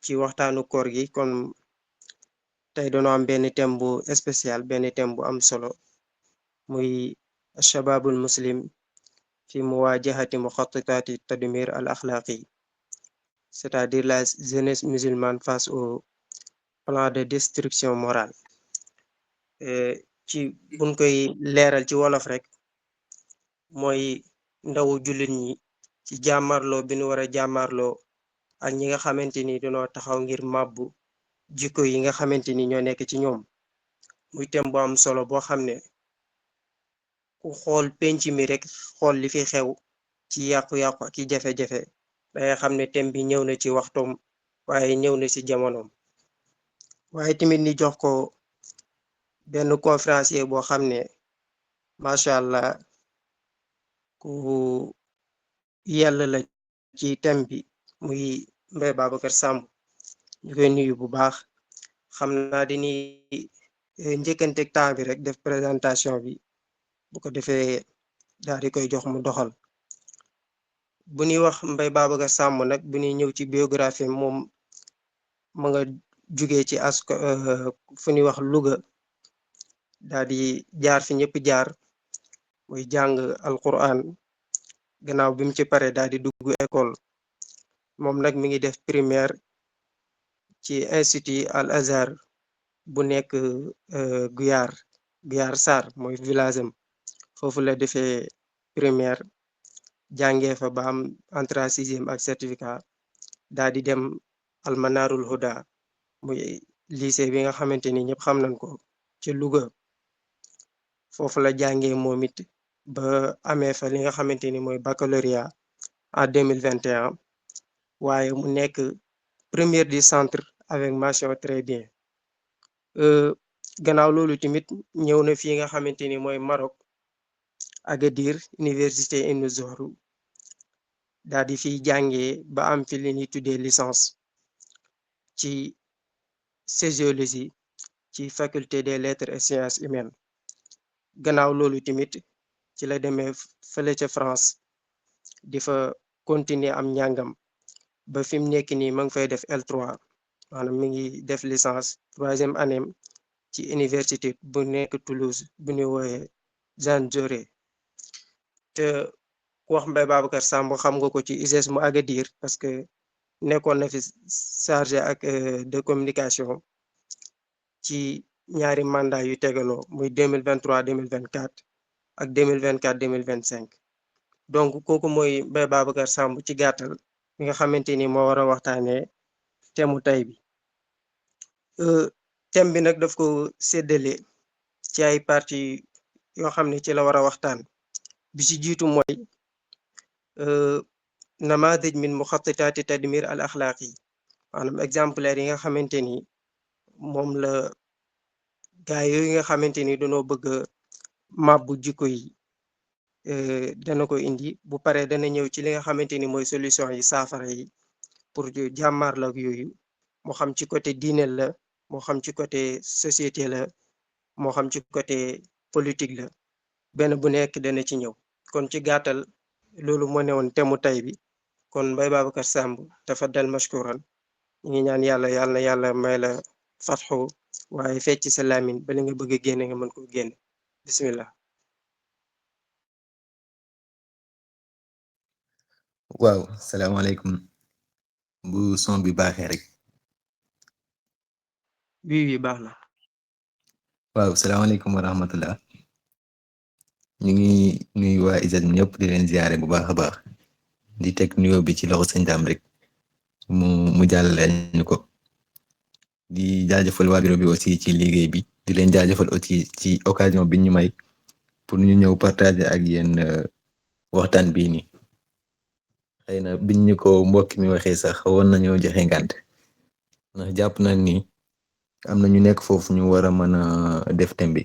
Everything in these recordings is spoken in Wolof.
ci waxtaanu koor gi kon tey dañoo am benn thème bu spécial benn thème bu am solo muy shababul muslim fi muwajahati muxattitati tadmir al axlaqi, c'est-à-dire la jeunesse musulmane face au plan de destruction morale. Ci buñ koy leeral ci wolof rek mooy ndawu jullit ñi ci jàmmarloo bi ñu war a jàmmarloo ak ñi nga xamante ni dañoo taxaw ngir màbbu jikko yi nga xamante ni ñoo nekk ci ñoom. muy thème bu am solo boo xam ne ku xool penc mi rek xool li fi xew ci yàqu-yàqu ak i jafe-jafe dangay xam ne thème bi ñëw na ci waxtoom waaye ñëw na ci jamonoom. waaye tamit ni jox ko benn conférencier boo xam ne macha allah ku yàlla la ci thème bi muy Mbaye Babacar Samb, ñu koy nuyu bu baax. xam naa dañuy njëkkanteeg temps bi rek def présentation bi bu ko defee daal di koy jox mu doxal. bu ñuy wax Mbaye Babacar Samb nag bu ñuy ñëw ci biographie moom ma nga jugee ci fu ñuy wax Louga, daal di jaar fi ñëpp jaar muy jàng Alquran. gannaaw bi mu ci pare daal di dugg école. moom nag mi ngi def primaire ci institut Al Azhar bu nekk Guyar Sarr mooy village am. foofu la defee primaire jàngee fa ba am entrée en sixième ak certificat, daal di dem Almanarul Huda muy lycée bi nga xamante ni ñëpp xam nañ ko ci Louga. foofu la jàngee moom it ba amee fa li nga xamante ni mooy baccalauréat en 2021, waaye mu nekk première du centre avec mention très bien. gannaaw loolu tamit ñëw na fi nga xamante ni mooy Maroc Agadir université Ibn Zohrou, daal di fiy jàngee ba am fi li ñuy tuddee licence ci sociologie ci faculté des lettres et sciences humaines. gannaaw loolu tamit ci la demee fële ca France di fa continuer am njàngam ba fi mu nekk nii ma ngi fay def L3, maanaam mi ngi def licence troisième année ci université bu nekk Toulouse bu ñuy wooye Jean Jaurès. te ku wax Mbaye Babacar Samb xam nga ko ci ISES mu Agadir parce que nekkoon na fi chargé ak de communication ci ñaari mandat yu tegaloo muy 2023 2024 ak 2024 2025. donc kooku mooy Mbaye Babacar Samb ci gàttal mi nga xamante ni moo war a waxtaanee thème tey bi. thème bi nag daf ko séddale ci ay parti yoo xam ne ci la war a waxtaan. bi ci jiitu mooy namadij min muxattitaati tadmir al axlaaqi, maanaam exemplaire yi nga xamante ni moom la gaay yooyu nga xamante ni dañoo bëgg màbbu jikko yi dana ko indi. bu paree dana ñëw ci li nga xamante ni mooy solution yi, saafara yi pour jàmmaarloo ak yooyu, moo xam ci côté diine la, moo xam ci côté société la, moo xam ci côté politique la, benn bu nekk dana ci ñëw. kon ci gàttal loolu moo newoon temu tay bi. kon Mbaye Babacar Samb tafaddal mashkuran. ñu ngi ñaan yàlla may la fatxu waaye fecc sa laamin ba li nga bëgg a génne nga mën ko génne. bismillah. waaw salaamaaleykum. bu son bi baaxee rek. oui baax na. waaw salaamaaleykum wa rahmatullah. ñu ngi nuyu waa ISES ñëpp di leen ziare bu baax a baax. di teg nuyoo bi ci loxo sëñ Dame rek mu jàllale ñu ko. di jaajëfal waa bureau bi aussi ci liggéey bi. di leen jaajëfal aussi ci occasion bi ñu may pour ñu ñëw partager ak yéen waxtaan bii nii. xëy na biñ ñu ko mbokk mi waxee sax woon nañoo joxe ngànt ndax jàpp nañ ni am na ñu nekk foofu ñu war a mën a def thème bi.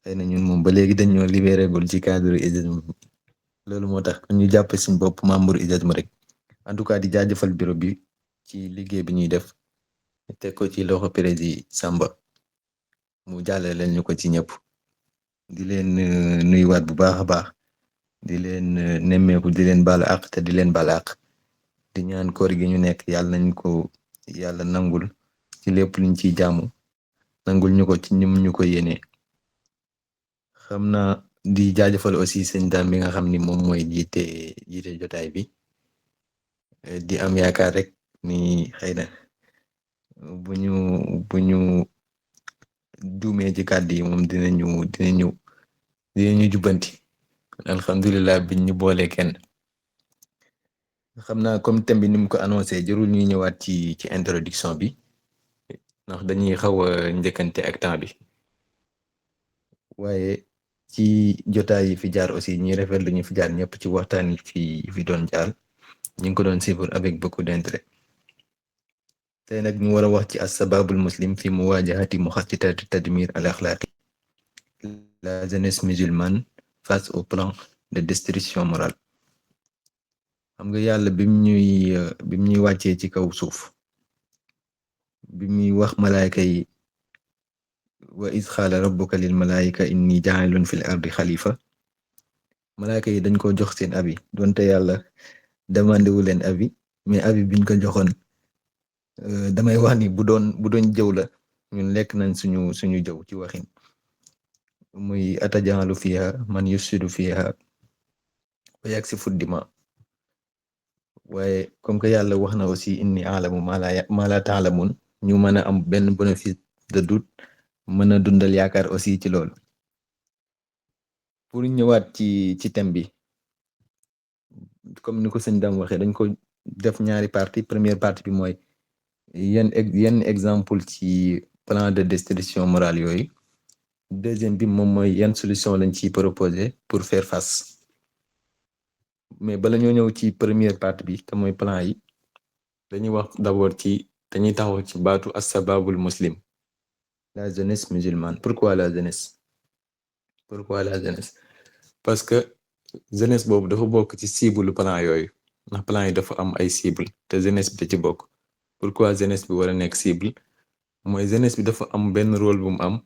xëy na ñun moom ba léegi dañoo libéré gul ci cadre ISES. loolu moo tax ñu jàpp suñ bopp membre ISES rek. en tout cas di jaajëfal bureau bi ci liggéey bi ñuy def teg ko ci loxo président Samba mu jàllale leen ñu ko ci ñëpp. di leen nuyuwaat bu baax a baax. di leen nemmeeku di leen baalu àq te di leen baal àq di ñaan koor gi ñu nekk yàlla nañ ko yàlla nangul ci lépp luñ ciy jaamu nangul ñu ko ci ñum ñu ko yéene. xam naa di jaajëfal aussi sëñ Dame bi nga xam ni moom mooy jiite jotaay bi di am yaakaar rek ni xëy na bu ñu juumee ci kàddu yi moom dinañu jubbanti. alhamdulilah biñ ñu boole kenn. xam naa comme thème bi ni mu ko annoncé jarul ñuy ñëwaat ci introduction bi ndax dañuy xaw a njëkkante ak temps bi waaye ci jotaay yi fi jaar aussi ñuy rafetlu ñu fi jaar ñëpp ci waxtaan yi fi doon jaar ñu ngi ko doon suivre avec beaucoup d'intérêt. tey nag ñu war a wax ci as-sababul muslim fi muwajahati muxattitati tadmir al axlaaqi la jeunesse musulmane face au plan de destruction morale. xam nga yàlla bim ñuy wàccee ci kaw suuf bi muy wax malaayka yi wa iz xaala rabbuka lil malaayika inni jaa'ilun fil ardi xalifa malaayka yi dañ ko jox seen avis donte yàlla demandé wu leen avis mais avis biñ ko joxoon damay wax ni bu doon jëw la ñun lekk nañ suñu jëw ci waxin muy atajaalu fiha man yusidu fiha wa yaksifu dima waaye comme que yàlla wax na aussi inni alamu ma la taalamun ñu mën a am benn bénéfice de doute mën a dundal yaakaar aussi ci loolu. pour ñëwaat ci thème bi comme ni ko sëñ Dame waxee dañ ko def ñaari partie première partie bi mooy yenn exemple ci plan de destruction morale yooyu deuxième bi moom mooy yan solution lañ ciy proposer pour faire face. mais bala ñoo ñëw ci première partie bi te mooy plan yi dañuy wax d'abord dañuy taxaw ci baatu as-sababul muslim la jeunesse musulmane. pourquoi la jeunesse parce que jeunesse boobu dafa bokk ci cible plan yooyu ndax plan yi dafa am ay cible te jeunesse bi da ci bokk. pourquoi jeunesse bi war a nekk cible mooy jeunesse bi dafa am benn rôle bu mu am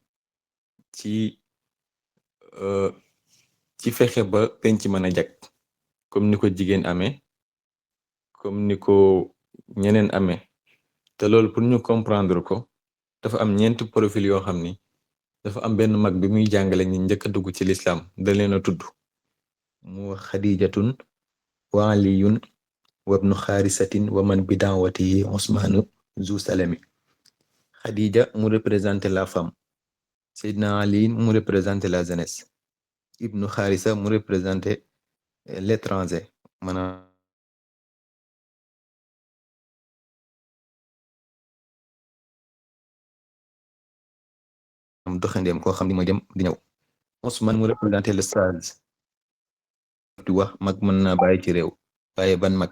ci fexe ba penc mën a jag comme ni ko jigéen amee comme ni ko ñeneen amee te loolu pour ñu comprendre ko dafa am ñeenti profil yoo xam ni dafa am benn mag bi muy jàngale ñi njëkk a dugg ci lislaam da leen a tudd mu wax xadijatun wa aliyun wa ibnu xaarisatin wa man bidaawatihi usmaanu zu salami. xadija mu représente la femme, Seydina Ali mu représente la jeunesse, ibnu xaarisa mu représente l'étranger maanaam doxandeem koo xam ni mooy dem di ñëw. Ousmane mu représenté le sage di wax mag mën naa bàyyi ci réew waaye ban mag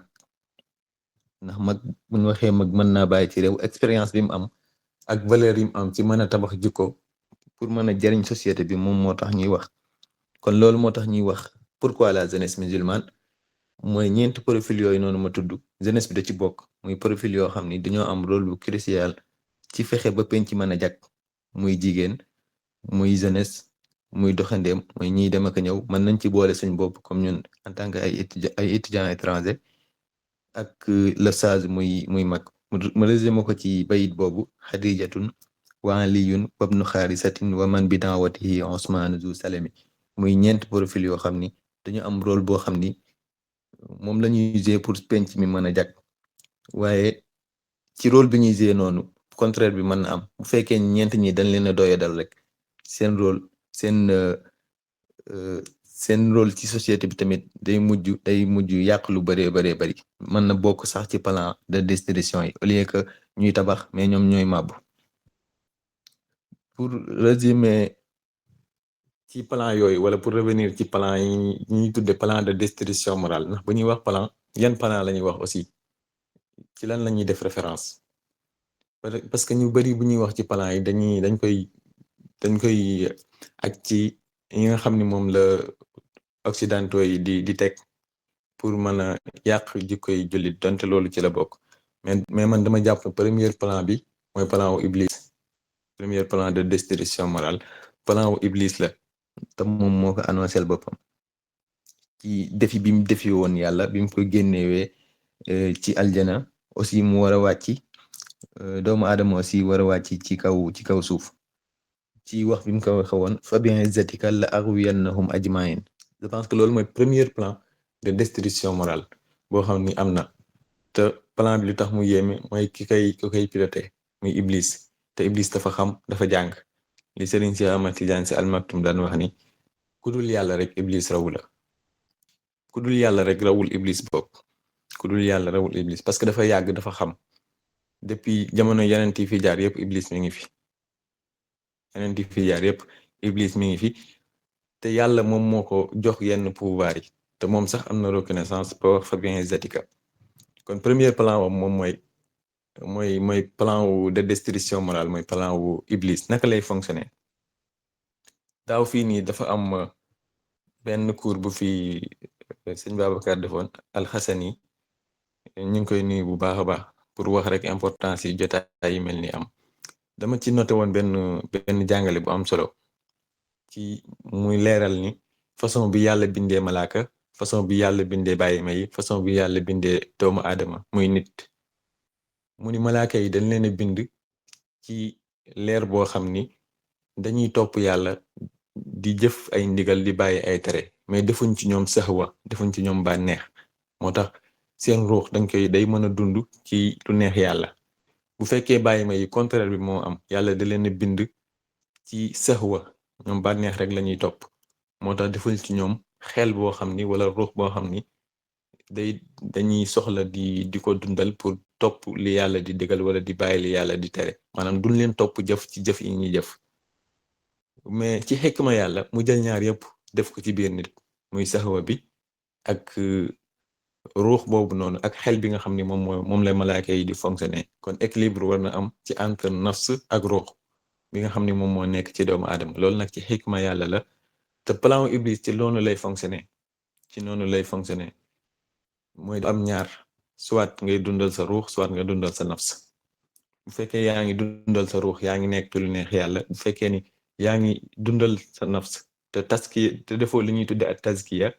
ndax mag bu ñu waxee mag mën naa bàyyi ci réew expérience bi mu am ak valeur yi mu am ci mën a tabax jikko pour mën a jariñ société bi moom moo tax ñuy wax. kon loolu moo tax ñuy wax pourquoi la jeunesse musulmane mooy ñeenti profil yooyu noonu ma tudd jeunesse bi da ci bokk muy profil yoo xam ni dañoo am rôle bu crucial ci fexe ba penc mën a jag muy jigéen muy jeunesse muy doxandeem mooy ñiy dem ak ñëw mën nañ ci boole suñ bopp comme ñun en tant que ay étudiants étrangers ak le sage muy mag ma résumé ko ci bayit boobu xadijatun wa aliyun wabnu xaarisatin wa man bi daawatihi usmaan zu salami muy ñeent profil yoo xam ni dañu am rôle boo xam ni moom la ñuy jouer pour penc mi mën a jag waaye ci rôle bi ñuy jouer noonu contraire bi mën na am bu fekkee ñeent ñi dañ leen a doyadal rek seen rôle seen rôle ci société bi tamit day mujj yàq lu bëree bari mën na bokk sax ci plan de destruction yi au lieu que ñuy tabax mais ñoom ñooy màbb. pour résumer ci plan yooyu wala pour revenir ci plan yi ñuy tudde plan de destruction morale ndax bu ñuy wax plan yan plan la ñuy wax aussi ci lan la ñuy def référence parce que ñu bari bu ñuy wax ci plan yi dañ koy ak ci yi nga xam ni moom la occidentaux yi di teg pour mën a yàq jikkoy jullit donte loolu ci la bokk mais man dama jàpp premier plan bi mooy plan wu Iblis. premier plan de destruction morale plan wu Iblis la te moom moo ko annoncé boppam ci défi bi mu défi woon yàlla bi mu ko génnewee ci aljana aussi mu war a wàcc doomu aadama aussi war a wàcc ci kaw suuf ci wax bi mu ko waxe woon fa bi izzatika la aghwiyannahum ajmain. Je pense que loolu mooy premier plan de destruction morale boo xam ni am na te plan bi lu tax mu yéeme mooy ki koy piloté muy Iblis te Iblis dafa xam dafa jàng li Serigne Cheikh Ahmad Tidiane Sy Al Maktoum daan wax ni ku dul yàlla rek Iblis rawu la ku dul yàlla rek rawul Iblis bopp ku dul yàlla rawul Iblis parce que dafa yàgg dafa xam depuis jamono yeneen yi fi jaar yëpp Iblis mi ngi fi yeneen yi fi jaar yëpp Iblis mi ngi fi te yàlla moom moo ko jox yenn pouvoir yi te moom sax am na reconnaissance ba wax fa bien zatika kon premier plan moom mooy plan wu de destruction morale mooy plan wu Iblis naka lay fonctionner daaw fii nii dafa am benn cours bu fi sëñ Babacar defoon alxasani ñu ngi koy nuyu bu baax a baax pour wax rek importance yi jotaay yi mel ni am dama ci noté woon benn jàngale bu am solo ci muy leeral ni façon bi yàlla bindee malaaka façon bi yàlla bindee bàyyi ma yi façon bi yàlla bindee doomu aadama muy nit mu ni malaaka yi dañ leen a bind ci leer boo xam ni dañuy topp yàlla di jëf ay ndigal di bàyyi ay tere mais defuñ ci ñoom saxwa defuñ ci ñoom bànneex moo tax seen ruux day mën a dund ci lu neex yàlla bu fekkee bàyyi ma yi contraire bi moo am yàlla da leen a bind ci saxwa ñoom bànneex rek lañuy topp moo tax defuñ ci ñoom xel boo xam ni wala ruux boo xam ni dañuy soxla di ko dundal pour topp li yàlla di digal wala di bàyyi li yàlla di tere maanaam duñ leen topp jëf ci jëf yi ñuy jëf mais ci xikma yàlla mu jël ñaar yëpp def ko ci biir nit muy saxwa bi ak ruux boobu noonu ak xel bi nga xam ni moom lay malaaka yi di fonctionner kon équilibre war na am ci entre nafs ak ruux bi nga xam ni moom moo nekk ci doomu aadama loolu nag ci xikma yàlla la te plan Iblis ci loolu lay fonctionner ci noonu lay fonctionner mooy am ñaar soit ngay dundal sa ruux soit nga dundal sa nafs bu fekkee yaa ngi dundal sa ruux yaa ngi nekk lu neex yàlla bu fekkee ni yaa ngi dundal sa nafs te defoo li ñuy tudde ak tazkiya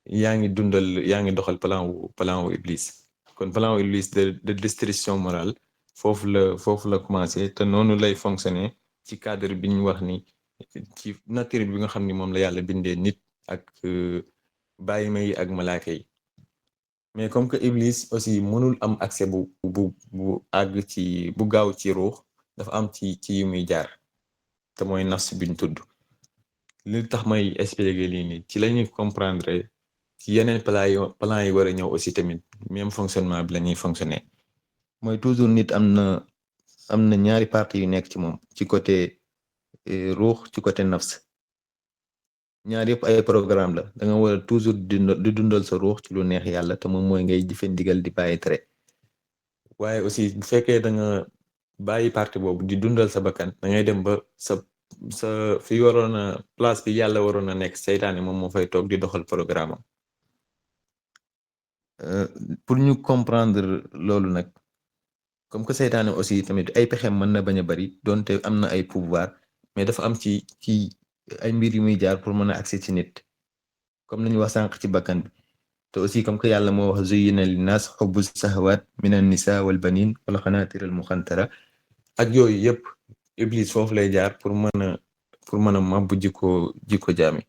yaa ngi doxal plan wu Iblis kon plan wu Iblis de destruction morale foofu la commencé te noonu lay fonctionner ci cadre bi ñu wax ni ci nature bi nga xam ni moom la yàlla bindee nit ak bàyyi ma yi ak malaaka yi mais comme que Iblis aussi mënul am accès bu àgg ci bu gaaw ci ruux dafa am ci yu muy jaar te mooy nafs biñ tudd li tax may expliquer lii nii ci lañuy comprendre ci yeneen plan yi war a ñëw aussi tamit même fonctionnement bi la ñuy fonctionner mooy toujours nit am na ñaari parties yu nekk ci moom ci côté ruux ci côté nafs ñaar yëpp ay programme la da nga war a toujours di dundal sa ruux ci lu neex yàlla te moom mooy ngay jëfe ndigal di bàyyi tere waaye aussi bu fekkee da nga bàyyi partie boobu di dundal sa bakkan da ngay dem ba sa fi waroon a place bi yàlla waroon a nekk seytaane moom moo fay toog di doxal programme am pour ñu comprendre loolu nag comme que seytaane aussi tamit ay pexem mën na bañ a bari donte am na ay pouvoir mais dafa am ci ay mbir yu muy jaar pour mën a accès ci nit comme nañu wax sànq ci bakkan bi te aussi comme que yàlla moo wax zuyyina linnaas xubbu sahawat min an nisa wal banin wal xanatir al muxantara ak yooyu yëpp Iblis foofu lay jaar pour mën a mabbu jikko jaami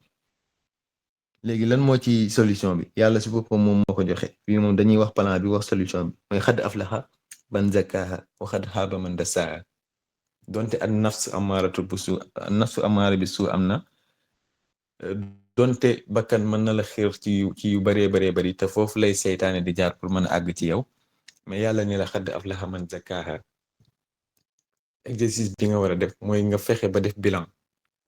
léegi lan moo ci solution bi yàlla si boppam moom moo ko joxe fii moom dañuy wax plan bi wax solution bi mooy xad aflaxa man zakkaha wa xad xaaba man dasaaha donte ak nafsu amaara bi su am na donte bakkan mën na la xiir ci yu baree bari te foofu lay seytaane di jaar pour mën a àgg ci yow mais yàlla ni la xad aflaxa man zakkaha exercice bi nga war a def mooy nga fexe ba def bilan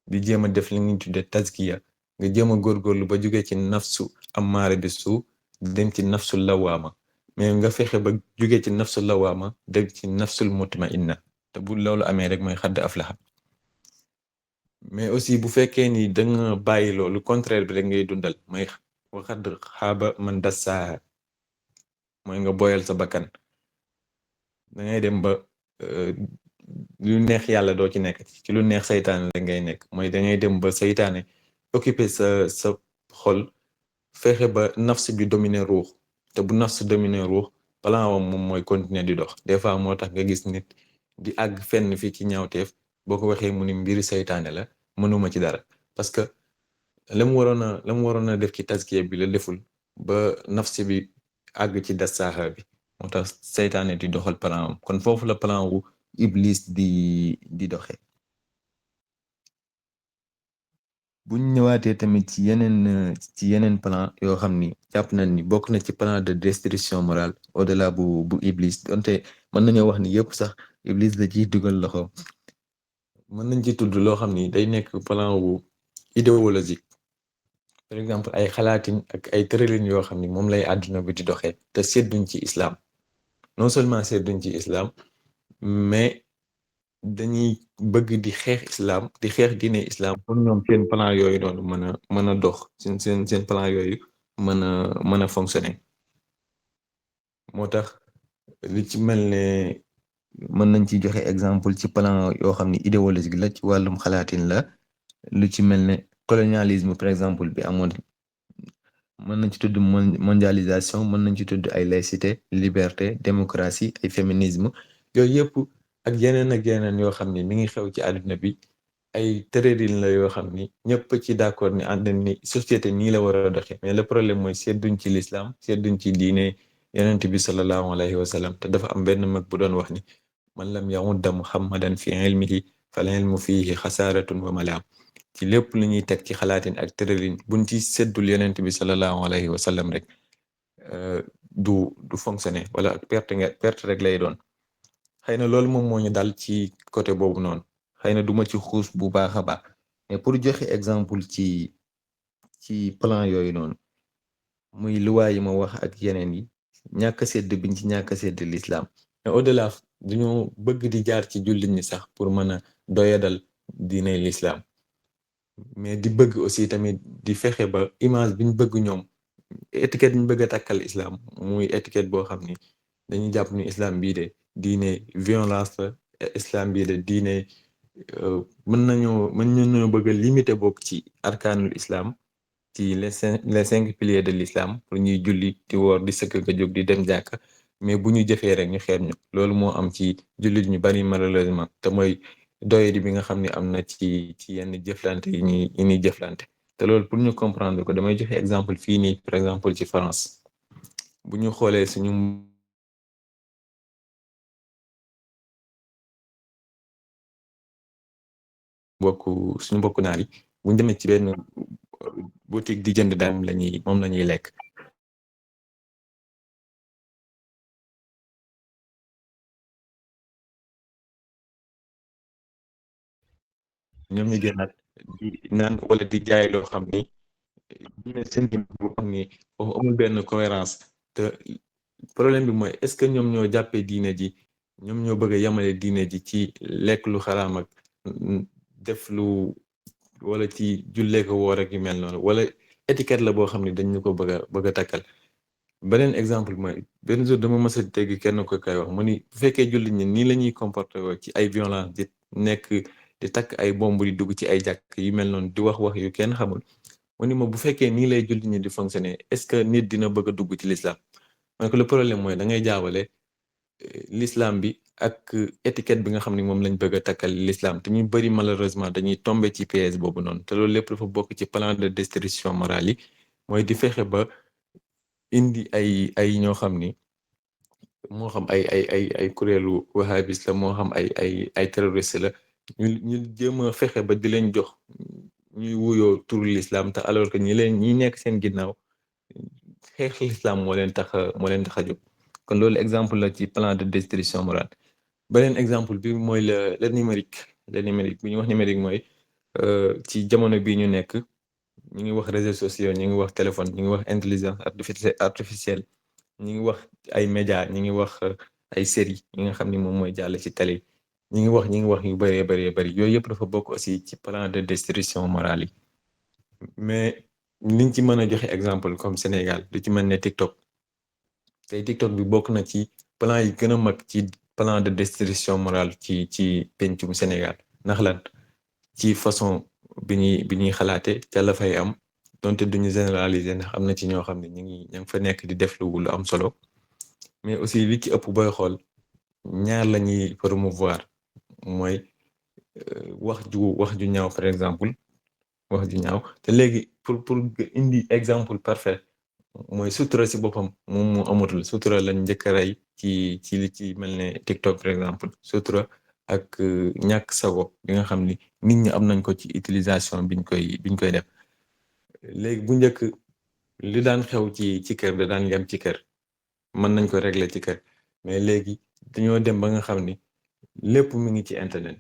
di jéem a def li ñuy tudde tazkiya nga jéem a góorgóorlu ba jóge ci nafsu amaara bi su dem ci nafsu lawaama mais nga fexe ba jóge ci nafsu lawaama dem ci nafsul mutmainna te bu loolu amee rek mooy xadd aflaxa mais aussi bu fekkee ni da nga bàyyi loolu contraire bi rek ngay dundal mooy xadd xaaba man dasaaha mooy nga boyal sa bakkan da ngay dem ba lu neex yàlla doo ci nekk ci lu neex saytaane rek ngay nekk mooy da ngay dem ba saytaane occupé sa xol fexe ba nafs bi dominer ruux te bu nafs dominer ruux plan wam moom mooy continuer di dox. Des fois moo tax nga gis nit di àgg fenn fii ci ñaawteef boo ko waxee mu ni mbiri saytaane la, mënuma ci dara, parce que la mu waroon a def ci taskiya bi la deful ba nafsi bi àgg ci das saaxa bi, moo tax saytaane di doxal plan am. Kon foofu la plan wu iblis di doxe. buñ ñëwaatee tamit ci yeneen plan yoo xam ni jàpp nañ ni bokk na ci plan de destruction morale au delà bu iblis, donte mën nañoo wax ni yëpp sax iblis da ciy dugal loxo. mën nañ ci tudd loo xam ni day nekk plan wu idéologique, par exemple ay xalaatin ak ay tëralin yoo xam ni moom lay àdduna bi di doxee te sedduñ ci islam. Non seulement sedduñ ci islam, mais dañuy bëgg di xeex islam, di xeex diine islam pour ñoom seen plan yooyu noonu mën a dox, seen plan yooyu mën a fonctionner. moo tax li ci mel ne mën nañ ci joxe exemple ci plan yoo xam ni idéologique la ci wàllum xalaatin la, lu ci mel ne colonialisme par exemple bi amoon. mën nañ ci tudd mondialisation, mën nañ ci tudd ay laïcité, liberté, démocratie, ay féminisme. yooyu yëpp ak yeneen yoo xam ni mi ngi xew ci àdduna bi, ay tërërin la yoo xam ni ñëpp ci d'accord ni ànd ni société nii la war a doxe. Mais le problème mooy sedduñ ci l'islam, sedduñ ci diine yonent bi sallallahu alayhi wa sallam. te dafa am benn mag bu doon wax ni man lam ya'udda muhammadan fi ilmihi fal ilmu fihi xasaaratun wa malaam. ci lépp lu ñuy teg ci xalaatin ak tëralin buñ ci seddul yonent bi sallallahu alayhi wa sallam rek du fonctionner, wala ak perte rek lay doon. xëy na loolu moom moo ñu dal ci côté boobu noonu. xëy na duma ci xuus bu baax a baax, mais pour joxe exemple ci plan yooyu noonu, muy luwaa yi ma wax ak yeneen yi, ñàkk a sedd biñ ci ñàkk a sedd l'islam. mais au delà dañoo bëgg di jaar ci jullit ñi sax pour mën a doyadal diine l'islam, mais di bëgg aussi tamit di fexe ba image biñ bëgg ñoom, étiquette biñ bëgg a takkal islam, muy étiquette boo xam ni dañuy jàpp ni islam bii de diine violence la, islam bii de diine mën nañoo bëgg a limiter bokk ci arkaanul islam, ci les cinq piliers de l'islam, pour ñuy julli di woor di sëkk nga jóg di dem jàkka, mais bu ñu jëfee rek ñu xeeb ñu. loolu moo am ci jullit ñu bari malheureusement, te mooy doyadi bi nga xam ne am na ci yenn jëflante yi ñuy jëflante. te loolu pour ñu comprendre ko damay joxe exemple fii nii, par exemple ci France. bu ñu xoolee suñu mbokku naar yi, bu ñu demee ci benn boutique di jënd daal moom lañuy lekk. ñoom ñu génnaat di naan wala di jaay loo xam ni diine seen diine boo xam ni foofu amul benn cohérence. te problème bi mooy est-ce que ñoom ñoo jàppee diine ji, ñoom ñoo bëgg a yamale diine ji ci lekk lu xaraam ak def lu, wala ci jullee ko woor ak yu mel noonu, wala étiquette la boo xam ni dañ ñu ko bëgg a takkal. beneen exemple mooy benn jour dama mës a dégg kenn ko kay wax mu ni bu fekkee jullit ñi nii la ñuy comporté woo ci ay violence, di nekk di takk ay bomb di dugg ci ay jàkk yu mel noonu, di wax yu kenn xamul. mu ni ma bu fekkee nii lay jullit ñi di fonctionner, est-ce que nit dina bëgg a dugg ci l'islam. donc le problème mooy da ngay jaawale l'islam bi ak étiquette bi nga xam ne moom lañ bëgg a takkal l'islam. te ñu bari malheureusement dañuy tomber ci piège boobu noonu. te loolu lépp dafa bokk ci plan de destruction morale yi, mooy di fexe ba indi ay ñoo xam ni moo xam ay kuréelu wahhabiste la, moo xam ay terroriste la, ñu jéem a fexe ba di leen jox ñuy wuyoo turu l'islam, te alors que ñi nekk seen ginnaaw xeex l'islam moo leen tax a jóg. kon loolu exemple la ci plan de destruction morale. beneen exemple bi mooy le numérique. le numérique bi ñu wax numérique mooy ci jamono bii ñu nekk, ñu ngi wax réseaux sociaux, ñu ngi wax téléphone, ñu ngi wax intelligence artificielle, ñu ngi wax ay médias, ñu ngi wax ay séries yi nga xam ni moom mooy jàll ci télé, ñu ngi wax yu bari. yooyu yëpp dafa bokk aussi ci plan de destruction morale yi. mais liñ ci mën a joxe exemple comme Sénégal, lu ci mel ne TikTok. tey TikTok bi bokk na ci plan yi gën a mag ci plan de destruction morale ci pencum Sénégal. ndax lan? ci façon bi ñuy xalaate ca la fay am, donte duñu généraliser, ndax am na ci ñoo xam ne ñu ngi fa nekk di def lu am solo. mais aussi li ci ëpp booy xool ñaar la ñuy promouvoir mooy wax ju ñaaw par exemple wax ju ñaaw te léegi pour indi exemple parfait mooy sutura si boppam moom moo amatul sutura lañ njëkk a rey ci li ci mel ne TikTok par exemple sutura ak ñàkk sago bi nga xam ni nit ñi am nañ ko ci utilisation biñ koy def léegi bu njëkk li daan xew ci kër da daan yem ci kër mën nañ ko régler ci kër mais léegi dañoo dem ba nga xam ni lépp mi ngi ci internet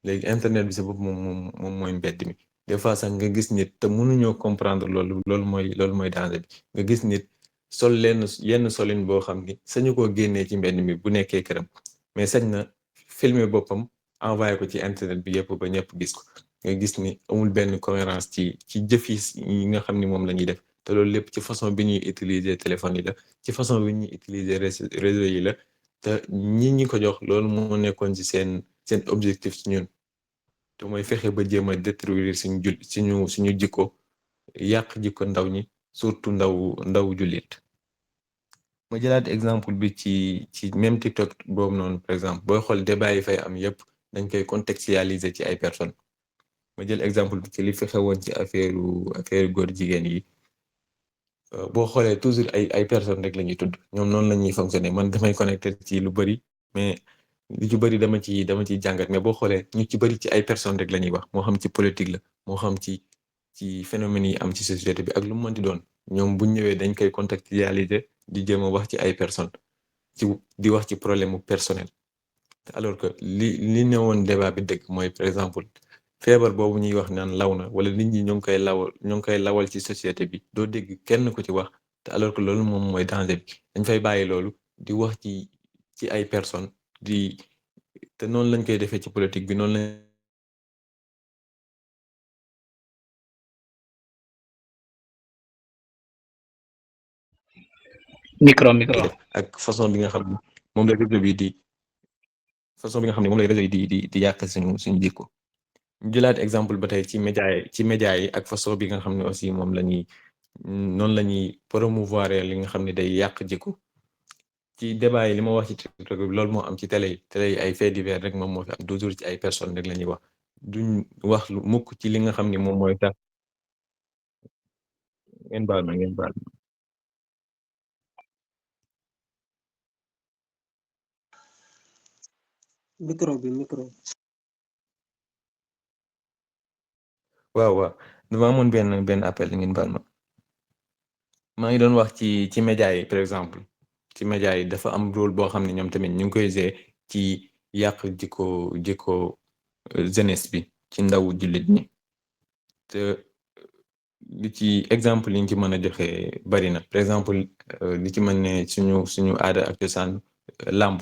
léegi internet bi sa bopp moom mooy mbedd mi des fois sax nga gis nit te mënuñoo comprendre loolu mooy danger bi nga gis nit sol yenn solin boo xam ni sañu koo génnee ci mbedd mi bu nekkee këram mais sañ na filmer boppam envoyé ko ci internet bi yëpp ba ñëpp gis ko nga gis ni amul benn cohérence ci jëf yi nga xam ni moom la ñuy def te loolu lépp ci façon bi ñuy utiliser téléphone yi la ci façon bi ñuy utiliser réseau yi la te ñi ko jox loolu moo nekkoon ci seen objectif ci ñun te mooy fexe ba jéem a détruire suñu jikko yàq jikko ndaw ñi surtout ndaw jullit ma jëlaat exemple bi ci même TikTok boobu noonu par exemple booy xool débat yi fay am yépp dañ koy contextualiser ci ay personnes ma jël exemple bi ci li fi xewoon ci affaire góor jigéen yi boo xoolee toujours ay personnes rek la ñuy tudd ñoom noonu la ñuy fonctionner man damay connecté ci lu bëri mais lu ci bëri dama ciy jàngat mais boo xoolee ñu ci bëri ci ay personnes rek la ñuy wax moo xam ci politique la moo xam ci phénomènes yi am ci société bi ak lu mu mënti doon ñoom bu ñëwee dañ koy contextualiser di jéem a wax ci ay personnes di wax ci problème mu personnel alors que li newoon débat bi dëgg mooy par exemple feebar boobu ñuy wax naan law na wala nit ñi ñoo ngi koy lawal ci société bi doo dégg kenn ku ci wax te alors que loolu moom mooy danger bi dañ fay bàyyi loolu di wax ci ay personnes te noonu lañ koy defee ci politique bi noonu lañ micro koy def ak façon bi nga xam ne moom la réseau bi di yàq suñu jikko ñu jëlaat exemple ba tey ci média yi ak façon bi nga xam ne aussi moom la ñuy noonu la ñuy promouvoir li nga xam ne day yàq jikko ci débat yi li ma wax ci TikTok bi loolu moo am ci télé yi ay faits divers rek moom moo fi am toujours ci ay personnes rek la ñuy wax duñ wax lu mukk ci li nga xam ne moom mooy tax ngeen baal ma micro. waaw dama amoon benn appel ngeen baal ma maa ngi doon wax ci média yi par exemple ci média yi dafa am rôle boo xam ne ñoom tamit ñu ngi koy jouer ci yàq jikko jeunesse bi ci ndaw jullit ñi te li ci exemple liñ ci mën a joxe bari na par exemple li ci mën ne suñu aada ak cosaan làmb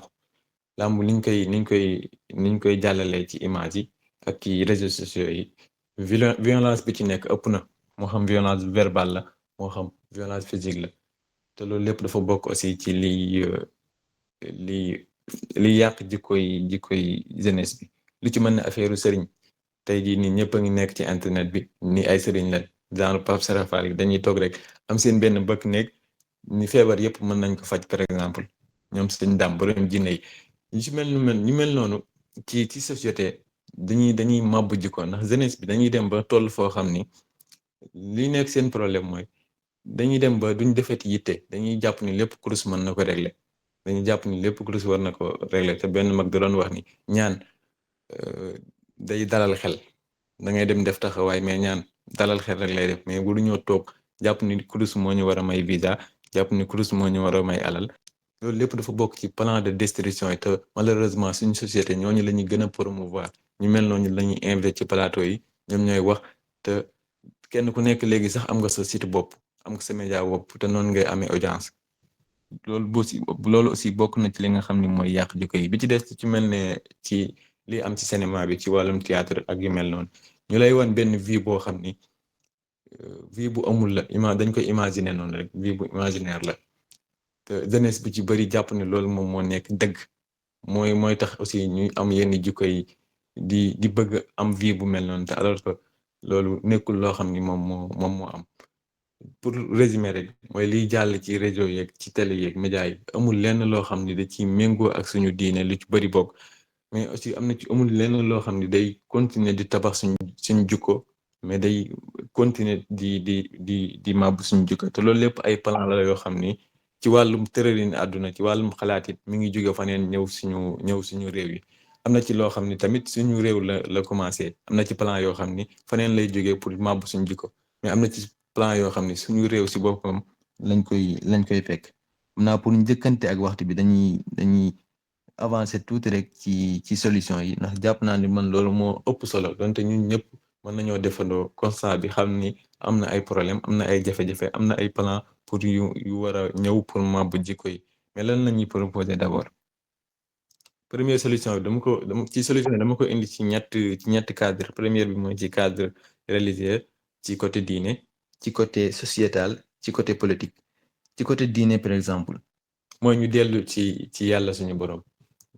niñ koy jàllalee ci image yi ak ci réseaux sociaux yi violence bi ci nekk ëpp na moo xam violence verbale la moo xam violence physique la te loolu lépp dafa bokk aussi ci li yàq jikkoy jeunesse bi lu ci mën ne affaire sëriñ tey jii nii ñëpp a ngi nekk ci internet bi ni ay sëriñ la genre Pape Serafal yi dañuy toog rek am seen benn bëkk néeg ni feebar yëpp mën nañ ko faj par exemple ñoom sëñ dam borom jinne yi ñu mel noonu ci société dañuy màbb jikko ndax jeunesse bi dañuy dem ba toll foo xam ni li nekk seen problème mooy dañuy dem ba duñ defeti yitte dañuy jàpp ni lépp kurus mën na ko régler dañuy jàpp ni lépp kurus war na ko régler te benn mag da doon wax ni ñaan day dalal xel da ngay dem def taxawaay mais ñaan dalal xel rek lay def mais bu ñoo toog jàpp ni kurus moo ñu war a may visa jàpp ni kurus moo ñu war a may alal loolu lépp dafa bokk ci plan de destruction yi te malheureusement suñu société ñooñu la ñuy gën a promouvoir ñu mel noonu la ñuy invité ci plateau yi ñoom ñooy wax te kenn ku nekk léegi sax am nga sa site bopp am nga sa média bopp te noonu ngay amee audience loolu aussi bokk na ci li nga xam ni mooy yàq jikko yi bi ci des ci mel ne ci li am ci cinéma bi ci wàllum théâtre ak yu mel noonu ñu lay wan benn vie boo xam ni vie bu amul la dañ koy imaginer noonu rek vie bu imaginaire la te jeunesse bi ci bëri jàpp ne loolu moom moo nekk dëgg mooy tax aussi ñuy am yenn jikko yi di bëgg am vie bu mel noonu te alors que loolu nekkul loo xam ni moom moo am pour résumer rek mooy liy jàll ci réseau yeeg ci télé yeeg média yi amul lenn loo xam ni da ci méngoo ak suñu diine lu ci bëri bokk mais aussi am na ci amul lenn loo xam ni day continuer di tabax suñu jukko mais day continuer di màbb suñu jukko te loolu lépp ay plan la yoo xam ni ci wàllum tëralin àdduna ci wàllum xalaat it mi ngi jóge faneen ñëw suñu réew yi am na ci loo xam ni tamit suñu réew la commencé am na ci plan yoo xam ni faneen lay jógee pour màbb suñu jukko mais am na ci plan yoo xam ni suñu réew si boppam lañ koy fekk xam naa pour njëkkante ak waxtu bi dañuy avancer tuuti rek ci solution yi ndax jàpp naa ni man loolu moo ëpp solo donte ñun ñëpp mën nañoo defandoo constat bi xam ni am na ay problème am na ay jafe-jafe am na ay plan pour yu war a ñëw pour màbb jikko yi mais lan la ñuy proposer d'abord première solution bi dama ko indi ci ñett cadre première bi mooy ci cadre religieux ci côté diine ci côté sociétal ci côté politique ci côté diine par exemple mooy ñu dellu ci yàlla suñu borom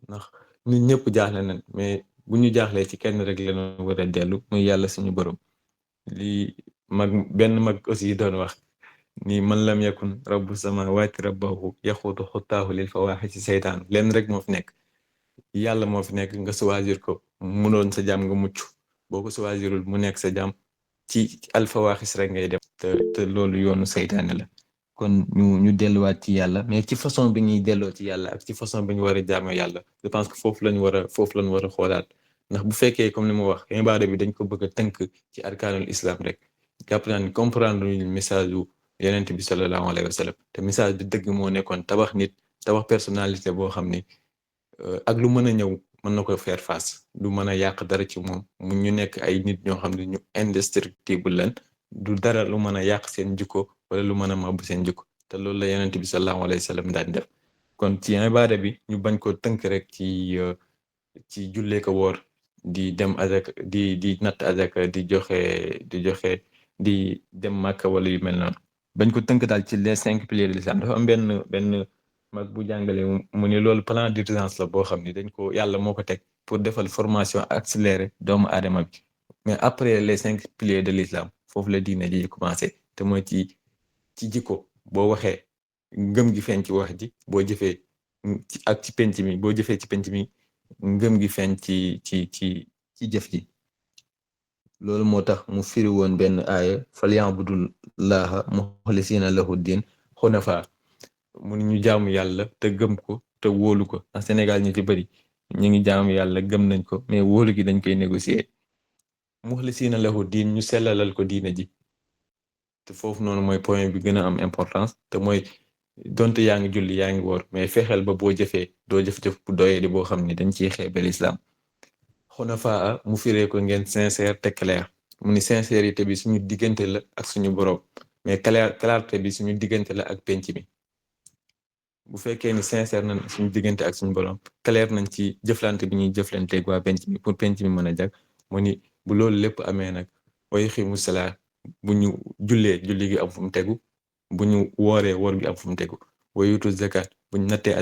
ndax ñun ñëpp jaaxle nañ mais bu ñu jaaxlee ci kenn rek la war a dellu muy yàlla suñu borom li benn mag aussi doon wax ni man lam yakun rabbu samawati rabbahu yaxuutu xuttaahu lil fawaaxisi seytaanu lenn rek moo fi nekk yàlla moo fi nekk nga choisir ko mu doon sa jàmm nga mucc boo ko choisirul mu nekk sa jàmm ci alfawaaxis rek ngay dem te loolu yoonu seytaane la kon ñu delluwaat ci yàlla mais ci façon bi ñuy delloo ci yàlla ak ci façon bi ñu war a jaamoo yàlla je pense que foofu lañu war a xoolaat ndax bu fekkee comme ni ma wax ibaada bi dañ ko bëgg a tënk ci arkaanul islam rek jàpp naa ni comprendre ñu message yu yonent bi sallallahu alayhi wa sallam te message bi dëgg moo nekkoon tabax nit tabax personnalité boo xam ni ak lu mën a ñëw mën na ko faire face du mën a yàq dara ci moom mu ñu nekk ay nit ñoo xam ne ñu indestructible lan du dara lu mën a yàq seen jikko wala lu mën a màbb seen jikko te loolu la yonent bi sallallahu alayhi wa sallam daan def kon ci ibaada bi ñu bañ ko tënk rek ci jullee ko woor di dem azaka di natt azaka di joxe di dem màkka wala yu mel noonu bañ ko tënk daal ci les 5 piliers de l'islam dafa am benn mag bu jàngale mu ni loolu plan d'urgence la boo xam ni dañ ko yàlla moo ko teg pour defal formation accélérée doomu aadama bi mais après les 5 piliers de l'islam foofu la diine ji commencé te mooy ci jikko boo waxee ngëm gi feeñ ci wax ji boo jëfee ak ci penc mi boo jëfee ci penc mi ngëm gi feeñ ci jëf ji loolu moo tax mu firi woon benn aaya falyabudullaaha muxlisiina lahu diin xunafa mu ni ñu jaamu yàlla te gëm ko te wóolu ko ndax Sénégal ñu ci bëri ñu ngi jaamu yàlla gëm nañ ko mais wóolu gi dañ koy négocier muxlisiina lahu diin ñu sellalal ko diina ji te foofu noonu mooy point bi gën a am importance te mooy donte yaa ngi julli yaa ngi woor mais fexeel ba boo jëfee doo jëf-jëf bu doyee di boo xam ni dañ ciy xeebel islam xunafaa mu firee ko ngeen sincère te clair mu ni sincérité bi suñu diggante la ak suñu borom mais clarté bi suñu diggante la ak penc mi bu fekkee ni sincère nañ suñu diggante ak suñu borom clair nañ ci jëflante bi ñuy jëflanteeg waa penc mi pour penc mi mën a jag mu ni bu loolu lépp amee nag wa yuqiimu salaa bu ñu jullee julli gi am fu mu tegu bu ñu wooree woor gi am fu mu tegu wa yuutu zakat bu ñu nattee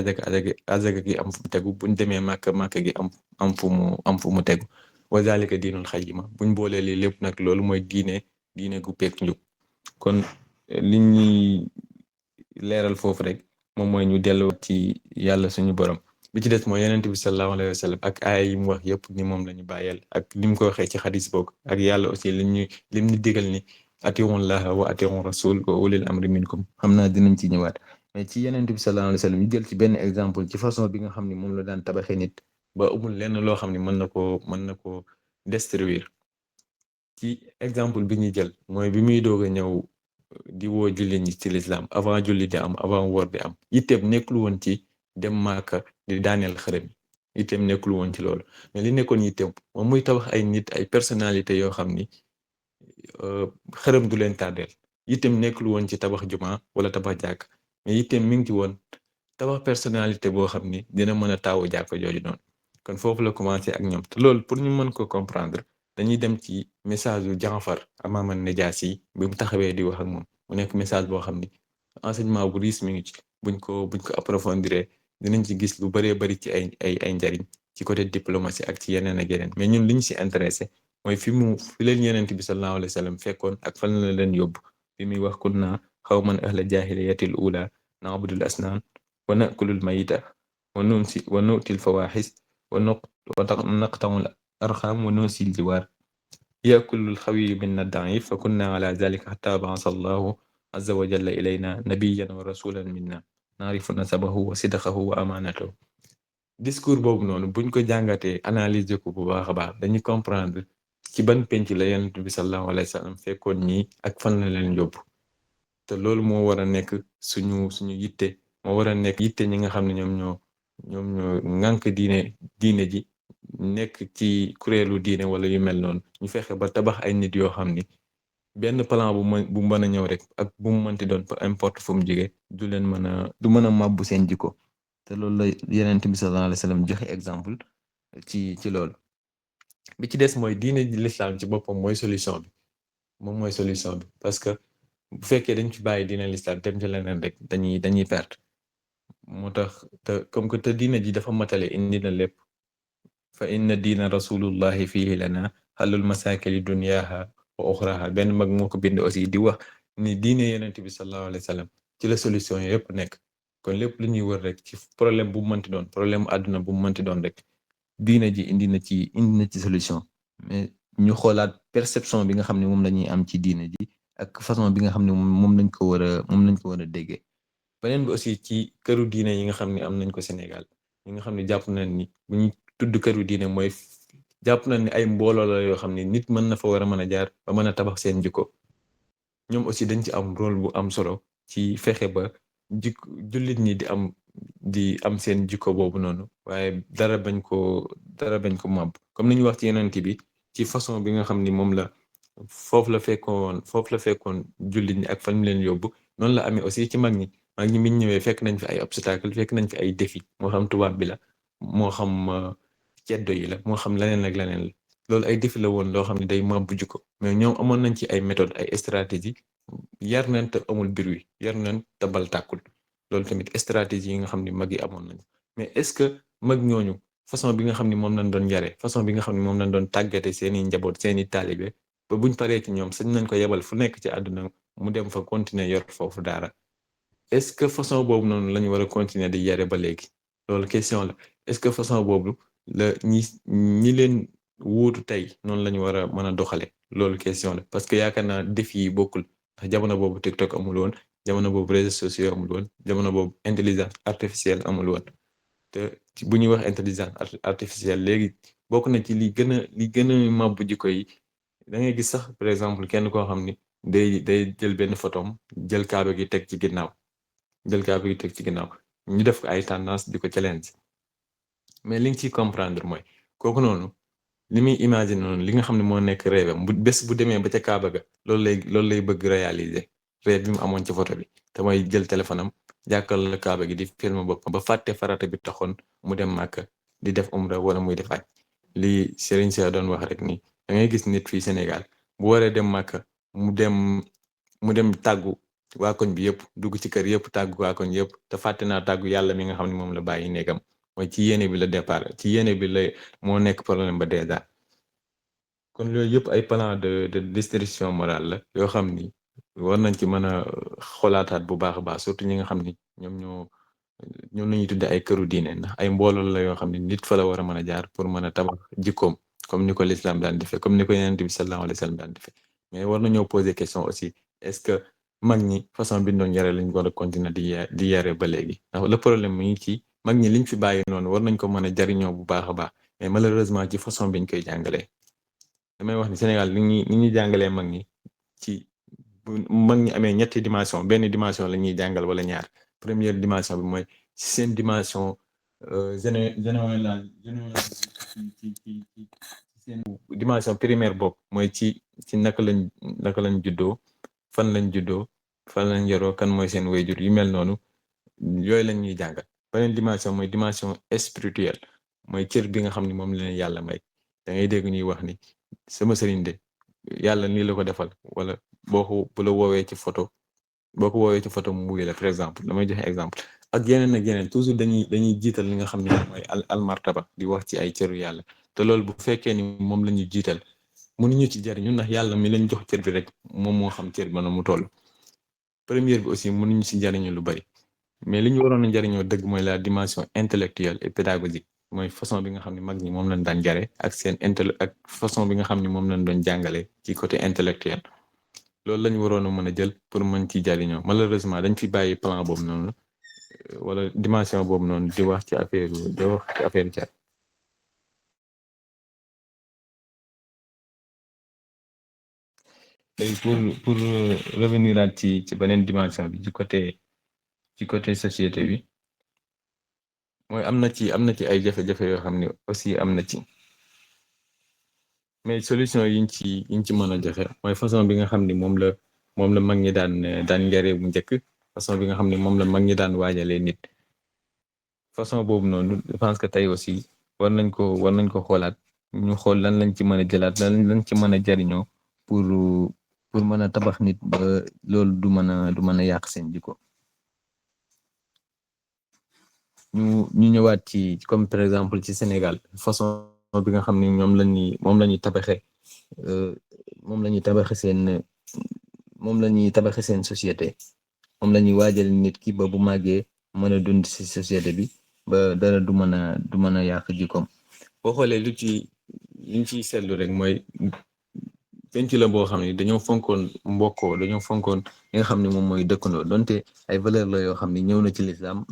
azaka gi am fu mu tegu bu ñu demee màkk gi am fu mu tegu wa zalika diinul xayima bu ñu boolee lii lépp nag loolu mooy diine gu peek njub kon li ñuy leeral foofu rek moom mooy ñu dellu ci yàlla suñu borom bi ci des mooy yonent bi sallallahu alayhi wa sallam ak aaya yi mu wax yëpp ni moom la ñu bàyyeel ak li mu ko waxee ci xadis boog ak yàlla aussi lim ñu digal ni atiiwullaha wa atiiwu rasul wa ulil amri minkum xam naa dinañ ci ñëwaat mais ci yonent bi sallallahu alayhi wa sallam ñu jël ci benn exemple ci façon bi nga xam ni moom la daan tabaxee nit ba amul lenn loo xam ni mën na ko destruire ci exemple bi ñuy jël mooy bi muy doog a ñëw di woo julli ñi ci l'islam avant julli di am avant woor di am yitteem nekkul woon ci dem Màkka di daaneel xërëm yi yitteem nekkul woon ci loolu mais li nekkoon yitteem moom muy tabax ay nit ay personnalité yoo xam ni xërëm du leen tàddeel yitteem nekkul woon ci tabax juma wala tabax jàkk mais yitteem mi ngi ci woon tabax personnalité boo xam ni dina mën a taawu jàkk jooju noonu kon foofu la commencé ak ñoom te loolu pour ñu mën ko comprendre dañuy dem ci message yu Jaafar Amaama Najaasi bi mu taxawee di wax ak moom mu nekk message boo xam ni enseignement bu riis mi ngi ci buñ ko approfondir dinañ ci gis lu bëree bëri ci ay njariñ ci côté diplomatie ak ci yeneen ak yeneen mais ñun li ñu si intéressé mooy fi leen Yonent bi sallallahu alayhi wa sallam fekkoon ak fan la leen yóbbu bi muy wax kunna xawman ahla jaahiliyatil ula na'budul asnaan wa nakulul mayita wa nu'til fawaxis wa naqta'ul arxam wa nusil jiwaar yakulul xawiyu minna daif fa kunna ala zalika xata ba'asa allahu azza wa jalla ilayna nabiyan wa rasulan minna naarifu nasabahu wa sidaqahu wa amaanatahu. discours boobu noonu buñ ko jàngatee analyser ko bu baax a baax dañuy comprendre ci ban penc la yonent bi sallallahu alayhi wa sallam fekkoon ñii ak fan la leen yóbbu te loolu moo war a nekk suñu yitte moo war a nekk yitte ñi nga xam ne ñoom ñoo ŋànk diine ji nekk ci kuréelu diine wala yu mel noonu ñu fexe ba tabax ay nit yoo xam ni benn plan bu mën a ñëw rek ak bu mu mënti doon peu importe fu mu jóge du mën a màbbu seen jikko te loolu la yonent bi sallallahu alayhi wa sallam joxe exemple ci loolu. bi ci des mooy diine ji l'islam ci boppam mooy solution bi moom mooy solution bi parce que bu fekkee dañ fi bàyyi diine l'islam dem ci leneen rek dañuy perte moo tax te comme que te diine ji dafa matale indi na lépp fa inna diina rasulullahi fihi lana xalul masakili dunyaha wa uxraha benn mag moo ko bind aussi di wax ni diine yonent bi sallallahu alayhi wa sallam ci la solution yëpp nekk kon lépp lu ñuy wër rek ci problème bu mu mënti doon problème àdduna bu mu mënti doon rek diine ji indi na ci solution mais ñu xoolaat perception bi nga xam ne moom lañuy am ci diine ji ak façon bi nga xam ne moom lañ ko war a déggee. beneen bi aussi ci këru diine yi nga xam ne am nañ ko Sénégal ñi nga xam ne jàpp nañ ni bu ñu tudd këru diine mooy jàpp nañ ni ay mbooloo la yoo xam ne nit mën na fa war a mën a jaar ba mën a tabax seen jikko ñoom aussi dañ ci am rôle bu am solo ci fexe ba jullit ñi di am seen jikko boobu noonu waaye dara bañ ko màbb comme ni ñu wax ci yonent bi ci façon bi nga xam ni moom la foofu la fekkoon jullit ñi ak fan mu leen yóbbu noonu la amee aussi ci mag ñi biñ ñëwee fekk nañ fi ay obstacle fekk nañ fi ay défi moo xam tubaab bi la moo xam ceddo yi la moo xam leneen ak leneen la loolu ay défi la woon loo xam ne day màbb jikko mais ñoom amoon nañ ci ay méthode ay stratégie yar nañ te amul bruit yar nañ te bal tàkkul loolu tamit stratégie yi nga xam ne mag yi amoon nañu mais est-ce que mag ñooñu façon bi nga xam ne moom lañ doon yare façon bi nga xam ne moom lañ doon tàggate seeni njaboot seeni taalibe ba buñ paree ci ñoom sañ nañ ko yebal fu nekk ci àdduna mu dem fa continuer yor foofu daara est-ce que façon boobu noonu la ñu war a continuer di yare ba léegi loolu question la est-ce que façon boobu la ñi leen wuutu tey noonu la ñu war a mën a doxale loolu question la parce que yaakaar naa défi yi bokkul ndax jamono boobu TikTok amul woon jamono boobu réseaux sociaux amul woon jamono boobu intelligence artificielle amul woon te bu ñuy wax intelligence artificielle léegi bokk na ci li gën a màbbu jikko yi da ngay gis sax par exemple kenn koo xam ni day jël benn photom jël kaaba gi teg ci ginnaaw ñu def ko ay tendance di ko challenge mais li nga ciy comprendre mooy kooku noonu li muy imaginer noonu li nga xam ne moo nekk rêve bu bés bu demee ba ca kaaba ga loolu lay bëgg réaliser rêve bi mu amoon ci photo bi te mooy jël téléphone am jàkkaarloo la kaaba gi di film boppam ba fàtte farata bi taxoon mu dem Màkka di def umra wala muy def aj li Serigne Cheikh doon wax rek ni da ngay gis nit fii Sénégal bu waree dem Màkka mu dem tàggu waa koñ bi yëpp dugg ci kër yëpp tàggu waa koñ yëpp te fàtte naa tàggu yàlla mi nga xam ne moom la bàyyi néegam mooy ci yéene bi la départ ci yéene bi la moo nekk problème ba déjà kon loolu yëpp ay plan de destruction morale la yoo xam ni war nañ ci mën a xolaataat bu baax a baax surtout ñi nga xam ni ñoom lañuy tudde ay këru diine ndax ay mbooloo la yoo xam ne nit fa la war a mën a jaar pour mën a tabax jikkoom comme ni ko l'islam daan defee comme ni ko yonent bi sallallahu alayhi wa sallam daan defee mais war nañoo poser question aussi est-ce que mag ñi façon bi ñu doon yare lañ war a continuer di yare ba léegi ndax le problème mu ngi ci mag ñi liñ fi bàyyi noonu war nañ ko mën a jariñoo bu baax a baax mais malheureusement ci façon biñ koy jàngalee damay wax ni Sénégal ni ñuy jàngalee mag ñi ci bu mag ñi amee ñetti dimension benn dimension la ñuy jàngal wala ñaar première dimension bi mooy ci seen dimension général ci seen dimension primaire bopp mooy ci naka lañ juddoo fan lañ yaroo kan mooy seen wayjur yu mel noonu yooyu lañ ñuy jàngal beneen dimension mooy dimension spirituelle mooy cër bi nga xam ne moom leen yàlla may da ngay dégg ñuy wax ni sama sëriñ de yàlla nii la ko defal wala bu la woowee ci photo mu wuyu la par exemple damay joxe exemple ak yeneen toujours dañuy jiital li nga xam ne mooy almartaba di wax ci ay cëru yàlla te loolu bu fekkee ni moom la ñu jiital mënuñu ci jariñu ndax yàlla mi lañ jox cër bi rek moom moo xam cër bi na mu toll première bi aussi mënuñu si jariñu lu bari mais li ñu waroon a jariñoo dëgg mooy la dimension intellectuelle et pédagogique mooy façon bi nga xam ne mag ñi moom lañ daan jare ak seen ak façon bi nga xam ne moom lañ doon jàngale ci côté intellectuel loolu lañu waroon a mën a jël pour mën ci jariñoo malheureusement dañ fi bàyyi plan boobu noonu wala dimension boobu noonu di wax ci affaire cat. léegi pour revenir aat ci beneen dimension bi ci côté société bi mooy am na ci ay jafe-jafe yoo xam ne aussi am na ci mais solution yiñ ci mën a joxe mooy façon bi nga xam ni moom la mag ñi daan njare bu njëkk façon bi nga xam ne moom la mag ñi daan waajalee nit façon boobu noonu je pense que tey aussi war nañ ko xoolaat ñu xool lan lañ ci mën a jëlaat lan lañ ci mën a jariñoo pour mën a tabax nit ba loolu du mën a yàq seen jikko ñu ñëwaat ci comme par exemple ci Sénégal façon bi nga xam ne moom la ñuy tabaxe seen société moom la ñuy waajal nit ki ba bu màggee mën a dund ci société bi ba dara du mën a yàq jikkoom boo xoolee liñ ciy seetlu rek mooy penc la boo xam ne dañoo fonkoon mbokkoo dañoo fonkoon li nga xam ne moom mooy dëkkandoo donte ay valeur la yoo xam ne ñëw na ci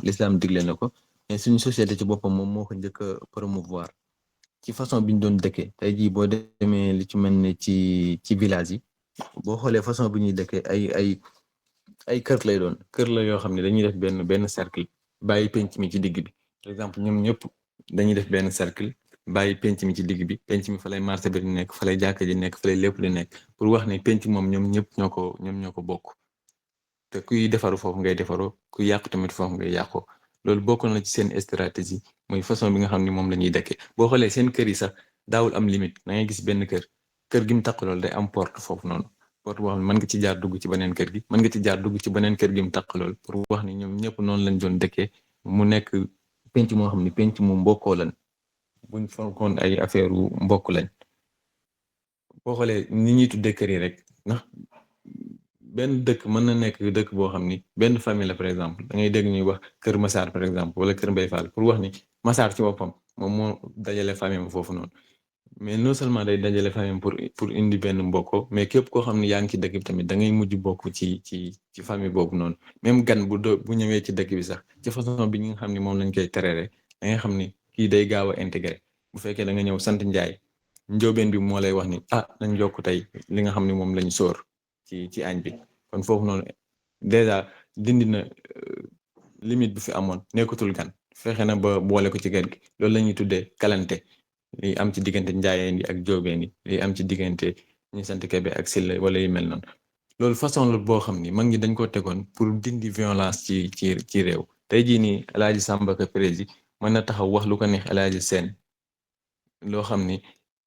l'islam digle na ko mais suñu société ci boppam moom moo ko njëkk a promouvoir ci façon bi ñu doon dëkkee tey jii boo demee li ci mel ne ci village yi boo xoolee façon bi ñuy dëkkee ay kër lay doon kër la yoo xam ne dañuy def benn cercle bàyyi penc mi ci digg bi par exemple ñoom ñëpp dañuy def benn cercle bàyyi penc mi ci digg bi penc mi fa lay marché bi di nekk fa lay jàkka ji nekk fa lay lépp di nekk pour wax ne penc moom ñoom ñëpp ñoo ko bokk te kuy defaru foofu ngay defaroo kuy yàqu tamit foofu ngay yàqoo loolu bokk na ci seen stratégie mooy façon bi nga xam ne moom la ñuy dëkkee boo xoolee seen kër yi sax daawul am limite da ngay gis benn kër gi mu taq loolu day am porte foofu noonu porte boo xam ne mën nga ci jaar dugg ci beneen kër gi mën nga ci jaar dugg ci beneen kër gi mu taq loolu pour wax ni ñoom ñëpp noonu lañ doon dëkkee mu nekk penc moo xam ne penc mu mbokkoo lañ buñ fonkoon ay affaire mbokk lañ boo xoolee ni ñuy tuddee kër yi rek ndax benn dëkk mën na nekk dëkk boo xam ni benn famille la par exemple da ngay dégg ñuy wax kër Massar par exemple wala kër Mbaye Fall pour wax ni Massar ci boppam moom moo dajale famille am foofu noonu mais non seulement day dajale famille am pour indi benn mbokko mais képp koo xam ne yaa ngi ci dëkk bi tamit da ngay mujj bokk ci famille boobu noonu même gan bu ñëwee ci dëkk bi sax ci façon bi ñi nga xam ne moom lañ koy terere da ngay xam ni kii day gaaw a intégré bu fekkee da nga ñëw sant Njaay njóobeen bi moo lay wax ni nañ jokk tey li nga xam ne moom lañ sóor ci añ bi kon foofu noonu déjà dindi na limite bi fi amoon nekkatul gan fexe na ba boole ko ci kër gi loolu la ñuy tuddee kalante li am ci diggante njaayeen yi ak jóobeen yi li am ci diggante ñi sant Kebe ak Silla wala yu mel noonu loolu façon la boo xam ni mag ñi dañ ko tegoon pour dindi violence ci réew tey jii nii El Hadj Samba Ka Prési mën na taxaw wax lu ko neex El Hadj Sène loo xam ni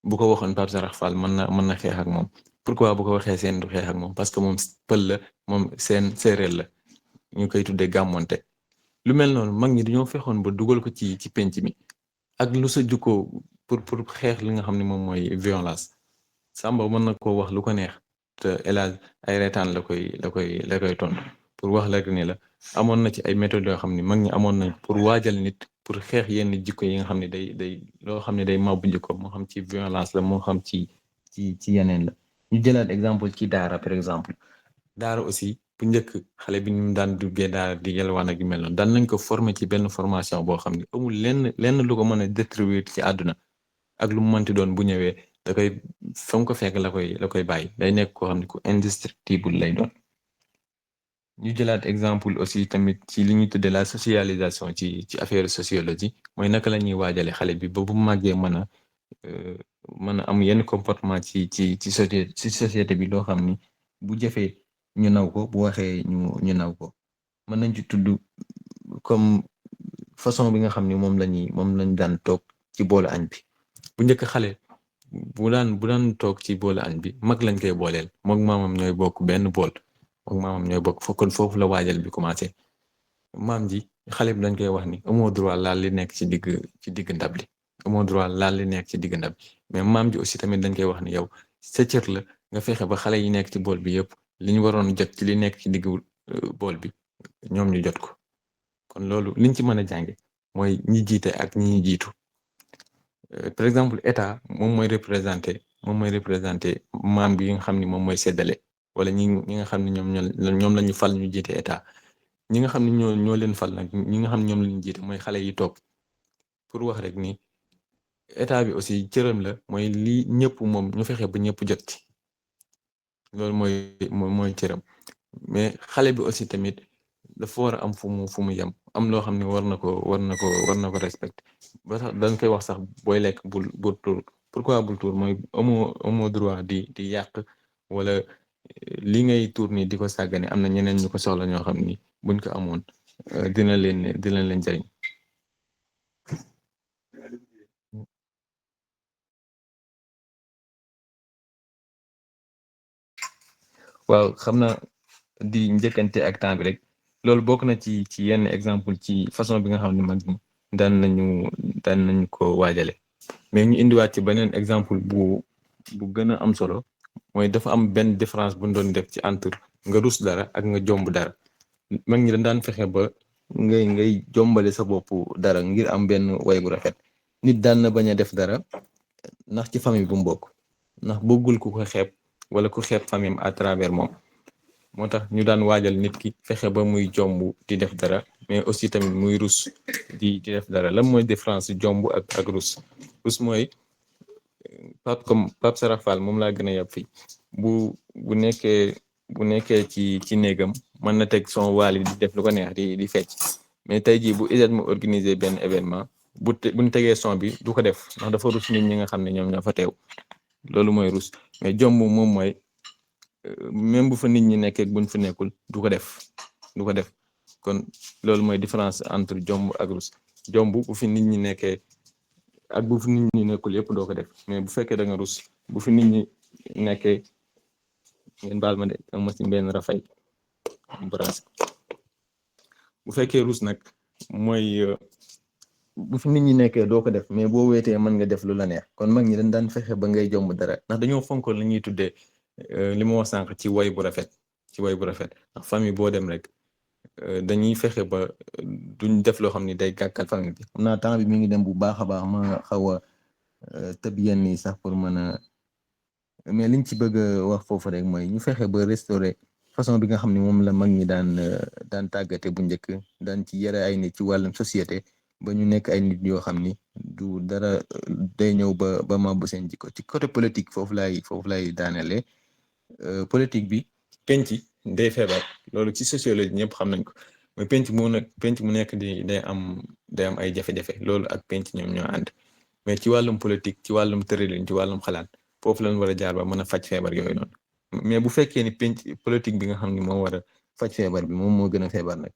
bu ko waxoon Pape Sarax Fall mën na xeex ak moom pourquoi bu ko waxee seen du xeex ak moom parce que moom pël la moom seen séeréer la ñu koy tuddee gàmmonte lu mel noonu mag ñi dañoo fexoon ba dugal ko ci penc mi ak lu sa jukkoo pour xeex li nga xam ne moom mooy violence Samba mën na koo wax lu ko neex te El Hadj ay reetaan la koy tontu pour wax la ni la amoon na ci ay méthodes yoo xam ne mag ñi amoon nañ pour waajal nit pour xeex yenn jikko yi nga xam ne day loo xam ne day mabbu jikko moo xam ci violence la moo xam ci yeneen la ñu jëlaat exemple ci daara par exemple daara aussi bu njëkk xale bi ñu daan duggee daara di yelwaan ak yu mel noonu daan nañ ko former ci benn formation boo xam ne amul lenn lu ko mën a détruire ci àdduna ak lu mu mënti doon bu ñëwee da koy fa mu ko fekk la koy bàyyi day nekk koo xam ne ku indestructible lay doon. ñu jëlaat exemple aussi tamit ci li ñuy tuddee la socialisation ci affaire sociologie mooy naka la ñuy waajale xale bi ba bu màggee mën a am yenn comportement ci société bi loo xam ni bu jëfee ñu naw ko bu waxee ñu naw ko mën nañ ci tudd comme façon bi nga xam ni moom lañ daan toog ci boolu añ bi bu njëkk xale bu daan toog ci boolu añ bi mag lañ koy booleel mook maamam ñooy bokk benn bool mook maamam ñooy bokk kon foofu la waajal bi commencé maam ji xale bi dañ koy wax ni amoo droit laal li nekk ci digg ndab li amoo droit laal li nekk ci digg ndab mais maam ji aussi tamit dañ koy wax ni yow sa cër la nga fexe ba xale yi nekk ci bool bi yëpp li ñu waroon jot ci li nekk ci digg bool bi ñoom ñu jot ko. kon loolu liñ ci mën a jànge mooy ñi jiite ak ñi ñu jiitu. par exemple état moom mooy représenté maam bi nga xam ni moom mooy séddale wala ñi nga xam ne ñoom la ñu fal ñu jiite état. ñi nga xam ne ñoo leen fal nag ñi nga xam ne ñoom la ñu jiite mooy xale yi toog pour wax rek ni état bi aussi cëram la mooy lii ñëpp moom ñu fexe ba ñëpp jot ci loolu mooy cëram mais xale bi aussi tamit dafa war a am fu mu yem am loo xam ne war na ko respecté ba sax dañ koy wax sax booy lekk bul tuur pourquoi bul tuur mooy amoo droit di yàq wala li ngay tuur ni di ko sàggane am na ñeneen ñu ko soxla ñoo xam ni buñ ko amoon dina leen jariñ. waaw xam na di njëkkante ak temps bi rek loolu bokk na ci yenn exemple ci façon bi nga xam ne mag ñi daan nañu ko waajale mais ñu indiwaat ci beneen exemple bu gën a am solo mooy dafa am benn différence bu ñu doon def ci entre nga rus dara ak nga jomb dara. mag ñi dañ daan fexe ba ngay jombale sa bopp dara ngir am benn way bu rafet nit daan na bañ a def dara ndax ci famille bu mu bokk ndax bëggul ku ko xeeb wala ku xeeb famille à travers moom moo tax ñu daan waajal nit ki fexe ba muy jomb di def dara mais aussi tamit muy rus di def dara lan mooy différence jomb ak rus mooy Pape Sara Fall moom laa gën a yàpp fii bu nekkee ci néegam mën na teg son waali di def lu ko neex di fecc mais tey jii bu ISET mu organiser benn événement buñ tegee son bi du ko def ndax dafa rus nit ñi nga xam ne ñoom ñoo fa teew loolu mooy rus mais jomb moom mooy même bu fa nit ñi nekkee buñ fa nekkul du ko def kon loolu mooy différence entre jomb ak rus jomb bu fi nit ñi nekkee ak bu fi nit ñi nekkul yëpp doo ko def mais bu fekkee da nga rus bu fi nit ñi nekkee ngeen baal ma de am ci benn rafay branche bu fekkee rus nag mooy bu fi nit ñi nekkee doo ko def mais boo weetee mën nga def lu la neex kon mag ñi dañ daan fexe ba ngay jomb dara ndax dañoo fonkoon li ñuy tuddee li ma wax sànq ci way bu rafet ndax famille boo dem rek dañuy fexe ba duñ def loo xam ni day gàkkal famille bi. xam naa temps bi mi ngi dem bu baax a baax ma xaw a tëb yenn yi sax pour mën a mais liñ ci bëgg a wax foofu rek mooy ñu fexe ba restaurer façon bi nga xam ne moom la mag ñi daan tàggate bu njëkk daan ci yare ay nit ci wàllum société ba ñu nekk ay nit yoo xam ni du dara day ñëw ba màbbu seen jikko ci côté politique foofu lay daanele politique bi penc day feebar loolu ci sociologie ñëpp xam nañ ko mais penc mu nekk day am ay jafe-jafe loolu ak penc ñoom ñoo ànd mais ci wàllum politique ci wàllum tëralin ci wàllum xalaat foofu lañ war a jaar ba mën a faj feebar yooyu noonu mais bu fekkee ni penc politique bi nga xam ni moo war a faj feebar bi moom moo gën a feebar nag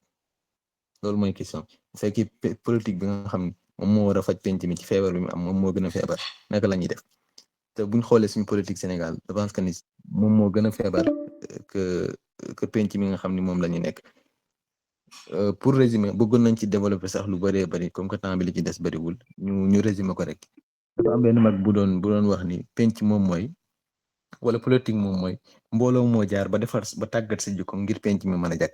loolu mooy question bu fekkee politique bi nga xam ni moom moo war a faj penc mi ci feebar bi mu am moom moo gën a feebar naka la ñuy def te buñ xoolee suñu politique Sénégal je pense que ni moom moo gën a feebar que penc mi nga xam ni moom la ñu nekk pour résumer bëggoon nañ ci développer sax lu bëree bëri comme que temps bi li ci des bëriwul ñu résumer ko rek dafa am benn mag bu doon wax ni penc moom mooy wala politique moom mooy mbooloo moo jaar ba tàggat sa jikko ngir penc mi mën a jag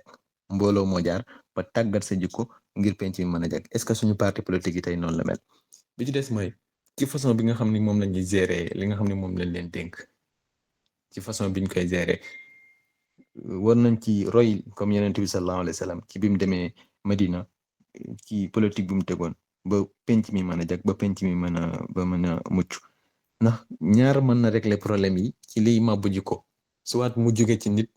mbooloo moo jaar ba tàggat sa jikko ngir penc mi mën a jag est-ce que suñu parti politique yi tey noonu la mel bi ci des mooy ci façon bi nga xam ni moom la ñuy gérer li nga xam ni moom lañ leen dénk ci façon biñ koy gérer war nañ ci roy comme yonent bi sallallahu alayhi wa sallam ci bi mu demee Medina ci politique bi mu tegoon ba penc mi mën a jag ba penc mi mën a mucc ndax ñaar mën na régler problème yi ci liy màbbu jikko soit mu jóge ci nit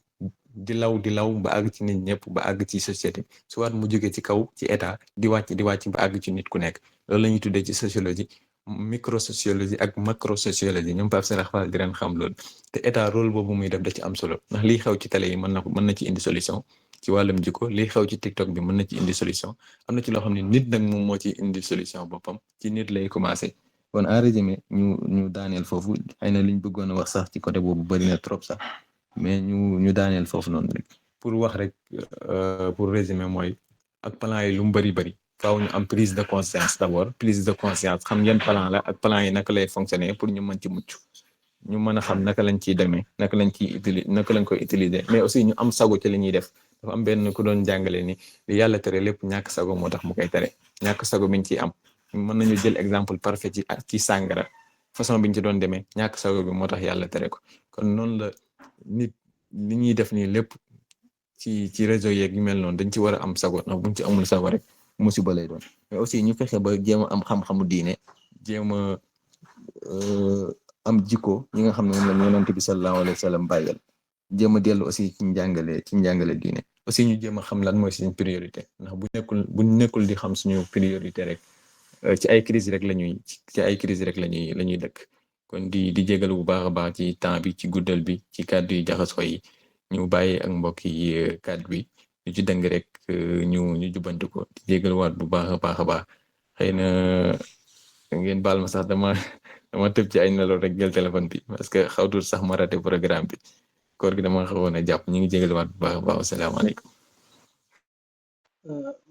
di law ba àgg ci nit ñëpp ba àgg ci société soit mu jóge ci kaw ci état di wàcc ba àgg ci nit ku nekk loolu la ñuy tuddee ci sociologie microsociologie ak macrosociologie ñoom Pape Sara Fall di leen xam loolu te état rôle boobu muy def da ci am solo ndax liy xew ci télé yi mën na ci indi solution ci wàllum jikko liy xew ci TikTok bi mën na ci indi solution am na ci loo xam ne nit nag moom moo ci indi solution boppam ci nit lay commencer. kon en résumé ñu daaneel foofu xëy na liñ bëggoon a wax sax ci côté boobu bari na trop sax mais ñu daaneel foofu noonu rek pour wax rek pour résumer mooy ak plan yi lu mu bari faaw ñu am prise de conscience d'abord prise de conscience xam yan plan la ak plan yi naka lay fonctionner pour ñu mën ci mucc ñu mën a xam naka lañ ciy demee naka lañ koy utiliser mais aussi ñu am sago ci li ñuy def. dafa am benn ku doon jàngale ni li yàlla tere lépp ñàkk sago moo tax mu koy tere ñàkk sago biñ ciy am mën nañu jël exemple parfait ci sàngara façon biñ ci doon demee ñàkk sago bi moo tax yàlla tere ko kon noonu la nit li ñuy def nii lépp ci réseau yeeg yu mel noonu dañ ci war a am sago ndax buñ ci amul sago rek musiba lay doon mais aussi ñu fexe ba jéem a am xam-xamu diine jéem a am jikko ñi nga xam ne moom la yonent bi sallallahu alayhi wa sallam bàyyal jéem a dellu aussi ci njàngale diine aussi ñu jéem a xam lan mooy suñu priorité ndax bu nekkul di xam suñu priorité rek ci ay crise rek lañuy dëkk kon di jégalu bu baax a baax ci temps bi ci guddal bi ci kàddu yi jaxasoo yi ñu bàyyi ak mbokk yi kàddu bi ñu ci dëng rek ñu jubanti ko di jégaluwaat bu baax a baax xëy na ngeen baal ma sax dama tëb ci ay nelaw rek jël téléphone bi parce que xawtul sax ma raté programme bi koor gi dama xawoon a jàpp ñu ngi jégaluwaat bu baax a baax asalaamaaleykum.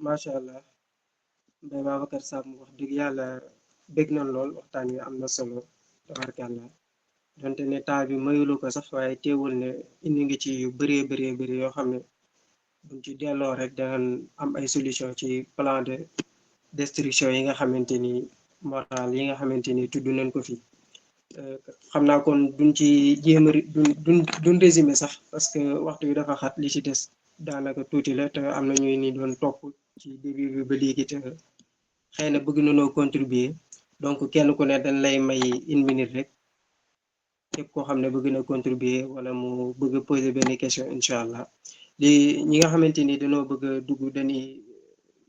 macha allah Mbaye Babacar Samb wax dëgg yàlla bég na lool waxtaan wi am na solo tabarkàlla donte ne temps bi mayulu ko sax waaye teewul ne indi nga ci yu bëree yoo xam ne buñ ci delloo rek danañ am ay solution ci plan de destruction yi nga xamante ni moral yi nga xamante ni tudd nañ ko fi xam naa kon duñ ci jéem a duñ résumé sax parce que waxtu wi dafa xat li ci des daanaka tuuti la te am na ñuy ni doon topp ci début bi ba léegi te xëy na bëgg nañoo contribuer donc kenn ku ne dañ lay may 1 minute rek képp koo xam ne bëgg na contribuer wala mu bëgg a poser benn question incha allah li ñi nga xamante ni dañoo bëgg a dugg dañuy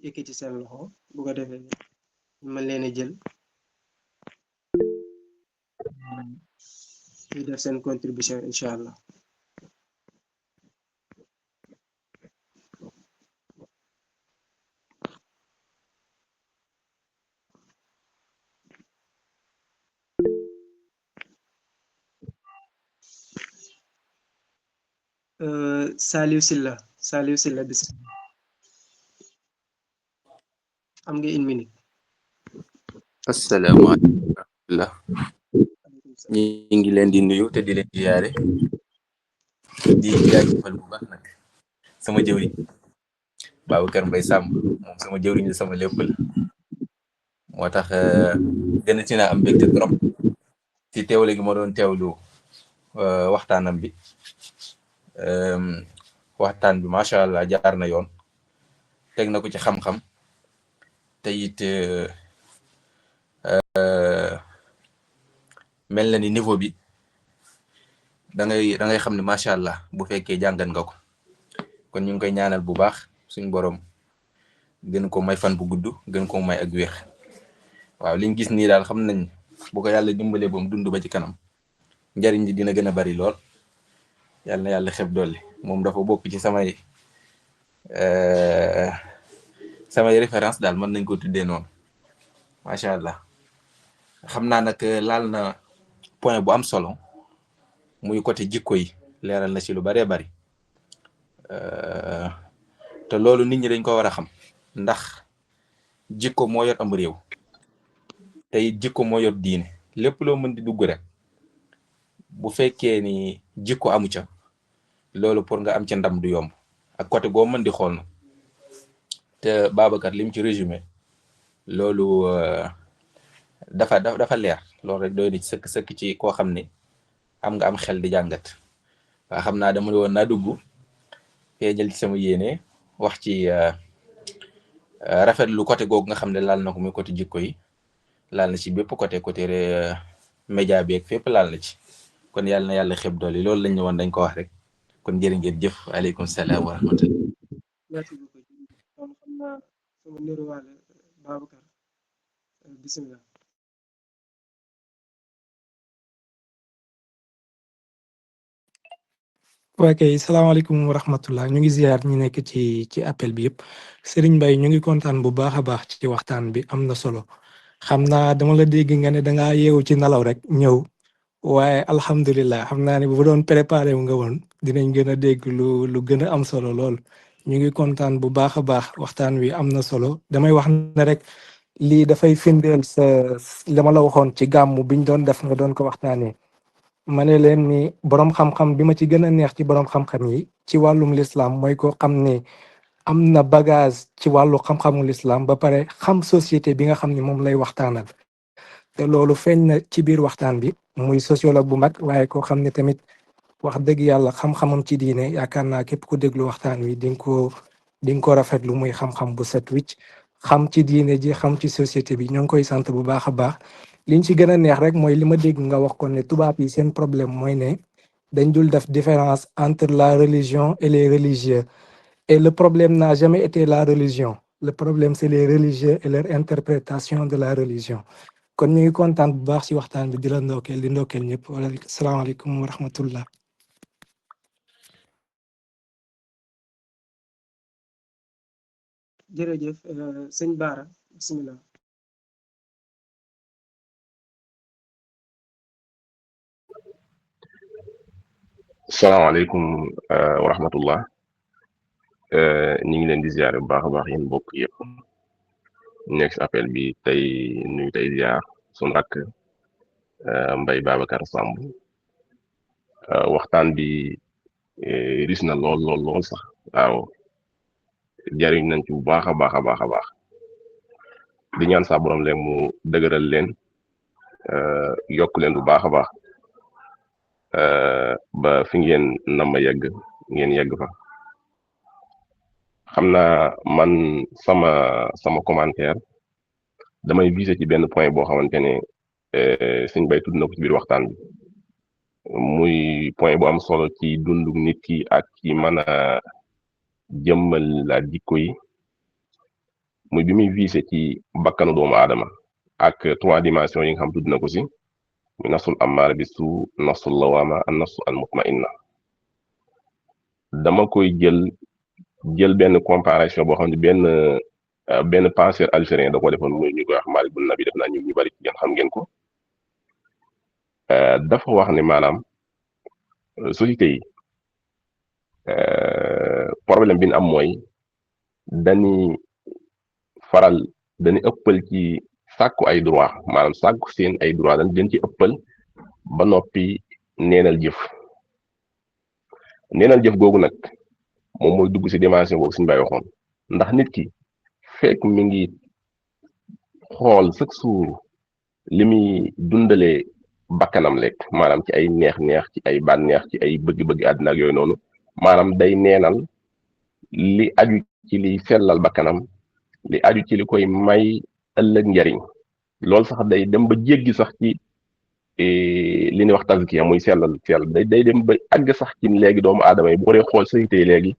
yëkkati seen loxo bu ko defee ñu mën leen a jël ñu def seen contribution incha allah. Saliou Sylla bis am nga 1 minute. asalaamaaleykum wa rahmatulah ñi ngi leen di nuyu te di leen ziyaare di jaajëfal bu baax nag sama jëwriñ Babacar Mbaye Samb moom sama jëwriñ la sama lépp la moo tax gën a ci naa am mbégte trop ci teewle gi ma doon teewlu waxtaanam bi waxtaan bi macha allah jaar na yoon teg na ko ci xam-xam te it mel na ni niveau bi da ngay xam ne macha allah bu fekkee jàngat nga ko kon ñu ngi koy ñaanal bu baax suñu borom gën ko may fan bu gudd gën ko may ak wéex waaw liñ gis nii daal xam nañ bu ko yàlla dimbalee ba mu dund ba ci kanam njariñ li dina gën a bari lool yàlla na yàlla xeb dolli moom dafa bokk ci samay référence daal mën nañ ko tuddee noonu macha allah xam naa nag laal na point bu am solo muy côté jikko yi leeral na ci lu baree bari te loolu nit ñi dañ ko war a xam ndax jikko moo yor am réew te it jikko moo yor diine lépp loo mën di dugg rek bu fekkee ni jikko amu ca loolu pour nga am ca ndam du yomb ak côté goo mën di xool na te Babacar lim ci résumé loolu dafa leer loolu rek doy na ci sëkk ci koo xam ne am nga am xel di jàngat waa xam naa dama woon naa dugg feeñal ci sama yéene wax ci rafetlu côté googu nga xam ne laal na ko muy côté jikko yi laal na ci bépp côté média bi ak fépp laal na ci kon yàlla na yàlla xeb doole loolu lañ ne woon dañ ko wax rek kon jërë ngeen jëf aleykum salaam wa rahmatullah. merci beaucoup kon xam naa sama niruwaale Babacar bisimilah. waa kay salaamaaleykum wa rahmatullah ñu ngi ziar ñi nekk ci appel bi yëpp Serigne Mbaye ñu ngi kontaan bu baax a baax ci waxtaan bi am na solo xam naa dama la dégg nga ne dangaa yeewu ci nelaw rek ñëw waaye alhamdulilah xam naa ne bu doon préparé wu nga woon dinañ gën a dégg lu gën a am solo lool ñu ngi kontaan bu baax a baax waxtaan wi am na solo damay wax ne rek lii dafay firndeel sa la ma la waxoon ci gàmmu biñ doon def nga doon ko waxtaanee ma ne leen ni borom xam-xam bi ma ci gën a neex ci borom xam-xam yi ci wàllum lislaam mooy koo xam ni am na bagage ci wàllu xam-xamu lislaam ba pare xam société bi nga xam ni moom lay waxtaanal te loolu feeñ na ci biir waxtaan bi muy sociologue bu mag waaye koo xam ne tamit wax dëgg yàlla xam-xamam ci diine yaakaar naa képp ku déglu waxtaan wi di nga ko rafetlu muy xam-xam bu set wicc xam ci diine ji xam ci société bi ñoo ngi koy sant bu baax a baax liñ ci gën a neex rek mooy li ma dégg nga wax ko ne tubaab yi seen problème mooy ne dañ dul def différence entre la religion et les religieux et le problème n'a jamais été la religion le problème c'est les religieux et leur interprétation de la religion kon ñu ngi kontaan bu baax ci waxtaan bi di la ndokkeel di ndokkeel ñëpp wala salaamaaleykum wa rahmatullah jërëjëf sëñ Baara bismillah. salaamaaleykum wa rahmatullah ñu ngi leen di ziare bu baax a baax yéen mbokk yëpp nekk si appel bi tey nuyu tey ziar sunu rakk Mbaye Babacar Samb waxtaan bi ris na lool sax waaw jariñ nañ ci bu baax a baax a baax a baax di ñaan saa borom leen mu dëgëral leen yokk leen bu baax a baax ba fi ngeen nama yegg ngeen yegg fa xam naa man sama commentaire damay viser ci benn point boo xamante ne sëñ Bay tudd na ko ci biir waxtaan bi muy point bu am solo ci dundu nit ki ak ci mën a jëmmal la jikko yi muy bi muy viser ci bakkanu doomu aadama ak 3 dimensions yi nga xam tudd na ko si muy nafsul ammaara bi su nafsul lawaama ak nafsul al mutmainna dama koy jël benn comparaison boo xam ne benn penseur algérien da ko defoon muy ñu koy wax Malik Bun Nabi def naa ñu bari ci xam ngeen ko dafa wax ne maanaam société yi problème bi ñu am mooy dañuy ëppal ci sàkku ay droit maanaam sàkku seen ay droit dañ ci ëppal ba noppi neenal jëf googu nag moom mooy dugg ci dimension boobu suñu bay waxoon ndax nit ki fekk mi ngi xool chaque jour li muy dundalee bakkanam lekk maanaam ci ay neex-neex ci ay bànneex ci ay bëgg-bëgg àddina ak yooyu noonu maanaam day neenal li aju ci liy sellal bakkanam li aju ci li koy may ëllëg njariñ loolu sax day dem ba jéggi sax ci li ñuy wax tazkiya muy sellal day dem ba àgg sax ci léegi doomu aadama yi bu ko dee xool société yi léegi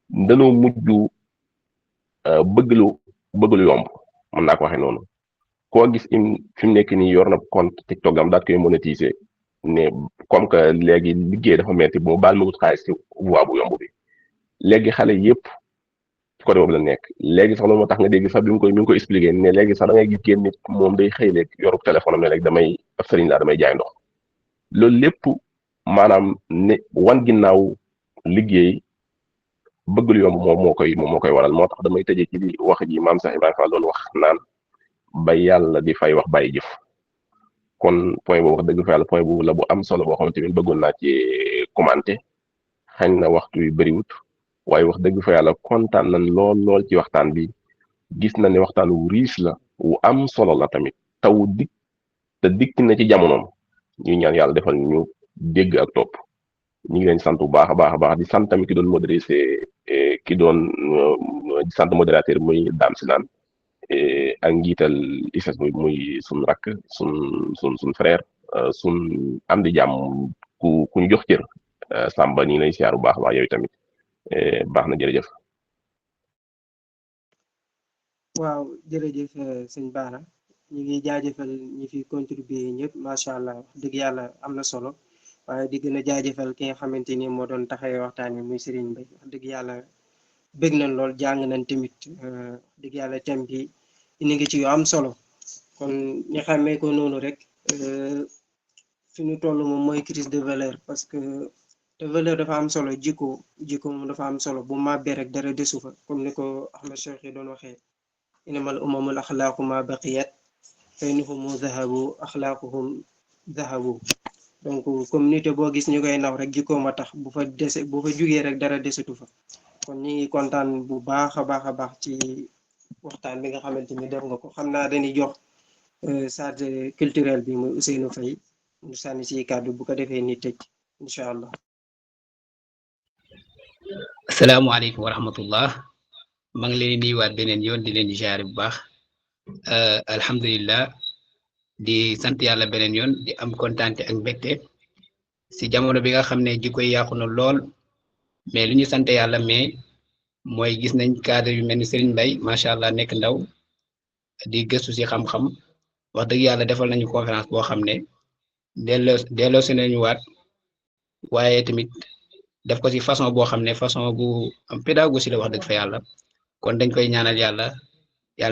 danoo mujj bëgg lu yomb mën naa ko waxee noonu koo gis fi mu nekk nii yor na compte TikTok am daal koy monétiser ne comme que léegi liggéey dafa metti boo baal ma wut xaalis ci voie bu yomb bi léegi xale yëpp ci côté boobu la nekk léegi sax loolu moo tax nga dégg sax mi ngi koy expliqué ne léegi sax da ngay gis génn nit moom day xëy léegi yorub téléphone am ne léegi damay ab sëriñ laa damay jaay ndox loolu lépp maanaam ne wan ginnaaw liggéey bëgg lu yomb moom moo koy waral moo tax damay tëjee ci di wax ji maam Cheikh Ibrahima Fall doon wax naan ba yàlla di fay wax bàyyi jëf kon point boobu wax dëgg fa yàlla point boobu la bu am solo boo xamante ni bëggoon naa ci commenter xañ na waxtu yu bëriwut waaye wax dëgg fa yàlla kontaan nañ lool ci waxtaan bi gis na ne waxtaan wu riis la wu am solo la tamit taw dikk na ci jamonoom ñuy ñaan yàlla defal ñu dégg ak topp ñu ngi leen sant bu baax a baax di sant tamit ki doon modéré ki doon di sant modérateur muy Dame Silane ak njiital ICS muy sun rakk sun frère sun am di jàmm ku ñu jox cër Samba ñu ngi lay siyaar bu baax a baax yow tamit baax na jërëjëf. waaw jërëjëf sëñ Baara ñu ngi jaajëfal ñi fi contribuer ñëpp macha allah wax dëgg yàlla am na solo waaye di gën a jaajëfal ki nga xamante ni moo doon taxawee waxtaan wi muy Serigne Mbaye wax dëgg yàlla bëgg nañ lool jàng nañ tamit wax dëgg yàlla thème bi ni ngi ci yu am solo kon ñu xamee ko noonu rek fi ñu toll moom mooy crise de valeur parce que te valeur dafa am solo jikko moom dafa am solo bu màbbee rek dara desu fa comme ni ko Ahmed Cheikh yi doon waxee inamal umamul axlaaqu ma baqiyat fa inhumu zahabu axlaaquhum zahabu donc communauté boo gis ñu koy naw rek jikkoom a tax bu fa jugee rek dara desatu fa kon ñu ngi kontaan bu baax a baax ci waxtaan bi nga xamante ni def nga ko xam naa dañuy jox chargé culturel bi muy Ousseynou Faye ñu sànni si kàddu bu ko defee ni tëj incha allah. asalaamaaleykum wa rahmatullah maa ngi leen di nuyuwaat beneen yoon di leen di jaare bu baax alhamdulillah di sant yàlla beneen yoon di am kontaante ak mbégte si jamono bi nga xam ne jikko yi yàqu na lool mais lu ñu sant yàlla mais mooy gis nañ cadre yu mel ni Serigne Mbaye macha allah nekk ndaw di gëstu si xam-xam wax dëgg yàlla defal nañu conférence boo xam ne delloo si nañu waat waaye tamit def ko si façon boo xam ne façon bu am pédagogie la wax dëgg fa yàlla kon dañ koy ñaanal yàlla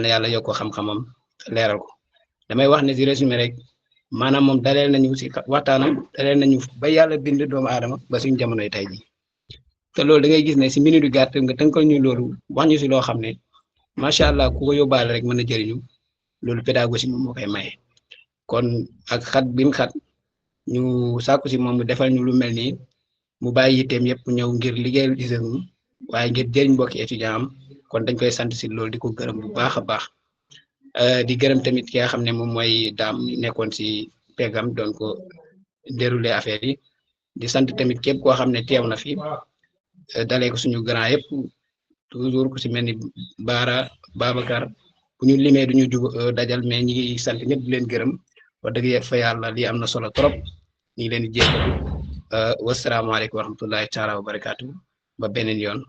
na yàlla yokk ko xam-xamam leeral ko damay wax ne si résumé rek maanaam moom daleel nañu si waxtaanam daleel nañu ba yàlla bind doomu aadama ba suñu jamonoy tey ji te loolu da ngay gis ne si minute yu gàtt nga tënkal ñu loolu wax ñu si loo xam ne macha allah ku ko yóbbaale rek mën a jëriñu loolu pédagogie moom moo koy maye kon ak xat bi mu xat ñu sàkku si moom mu defal ñu lu mel nii mu bàyyi yitteem yëpp ñëw ngir liggéeyal ISEGU waaye ngir jëriñ mbokki étudiant am kon dañ koy sant si loolu di ko gërëm bu baax a baax di gërëm tamit ki nga xam ne moom mooy daam nekkoon si peggam doon ko déroulé affaire yi di sant tamit képp koo xam ne teew na fi dalee ko suñu grand yëpp toujours ku si mel ni Baara Babacar bu ñu limee du ñu jug dajal mais ñi ngi sant ñëpp di leen gërëm wax dëgg fa yàlla lii am na solo trop ñu ngi leen di jégalu wasalaamaaleykum wa rahmatullahi taala wa barakaatu ba beneen yoon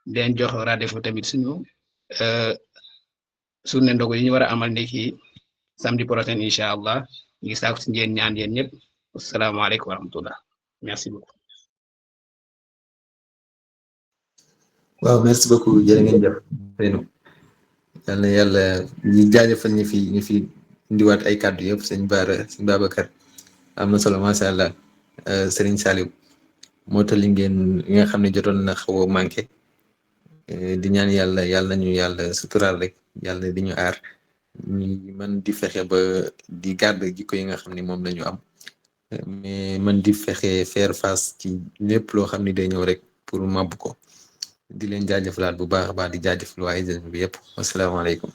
di leen jox rendez-vous tamit suñu journée ndogu yi ñu war a amal ndiki samedi prochain incha allah ñu ngi saako si ngeen ñaan yéen ñëpp wasalaamaaleykum wa rahmatullah merci beaucoup. waaw merci beaucoup jërë ngeen jëf Seynou yal na yàlla ñu jaajëfal ñu fi indiwaat ay kàddu yëpp sëñ Babacar am na solo macha allah Serigne Saliou moo tax li nga xam ne jotoon na xaw a manqué di ñaan yàlla nañu yàlla suturaal rek yàlla di ñu aar ñu mën di fexe ba di garder jikko yi nga xam ne moom lañu am mais mën di fexe faire face ci lépp loo xam ne day ñëw rek pour màbb ko di leen jaajëfalaat bu baax a baax di jaajëfal waa ISEGU bi yëpp wasalaamaaleykum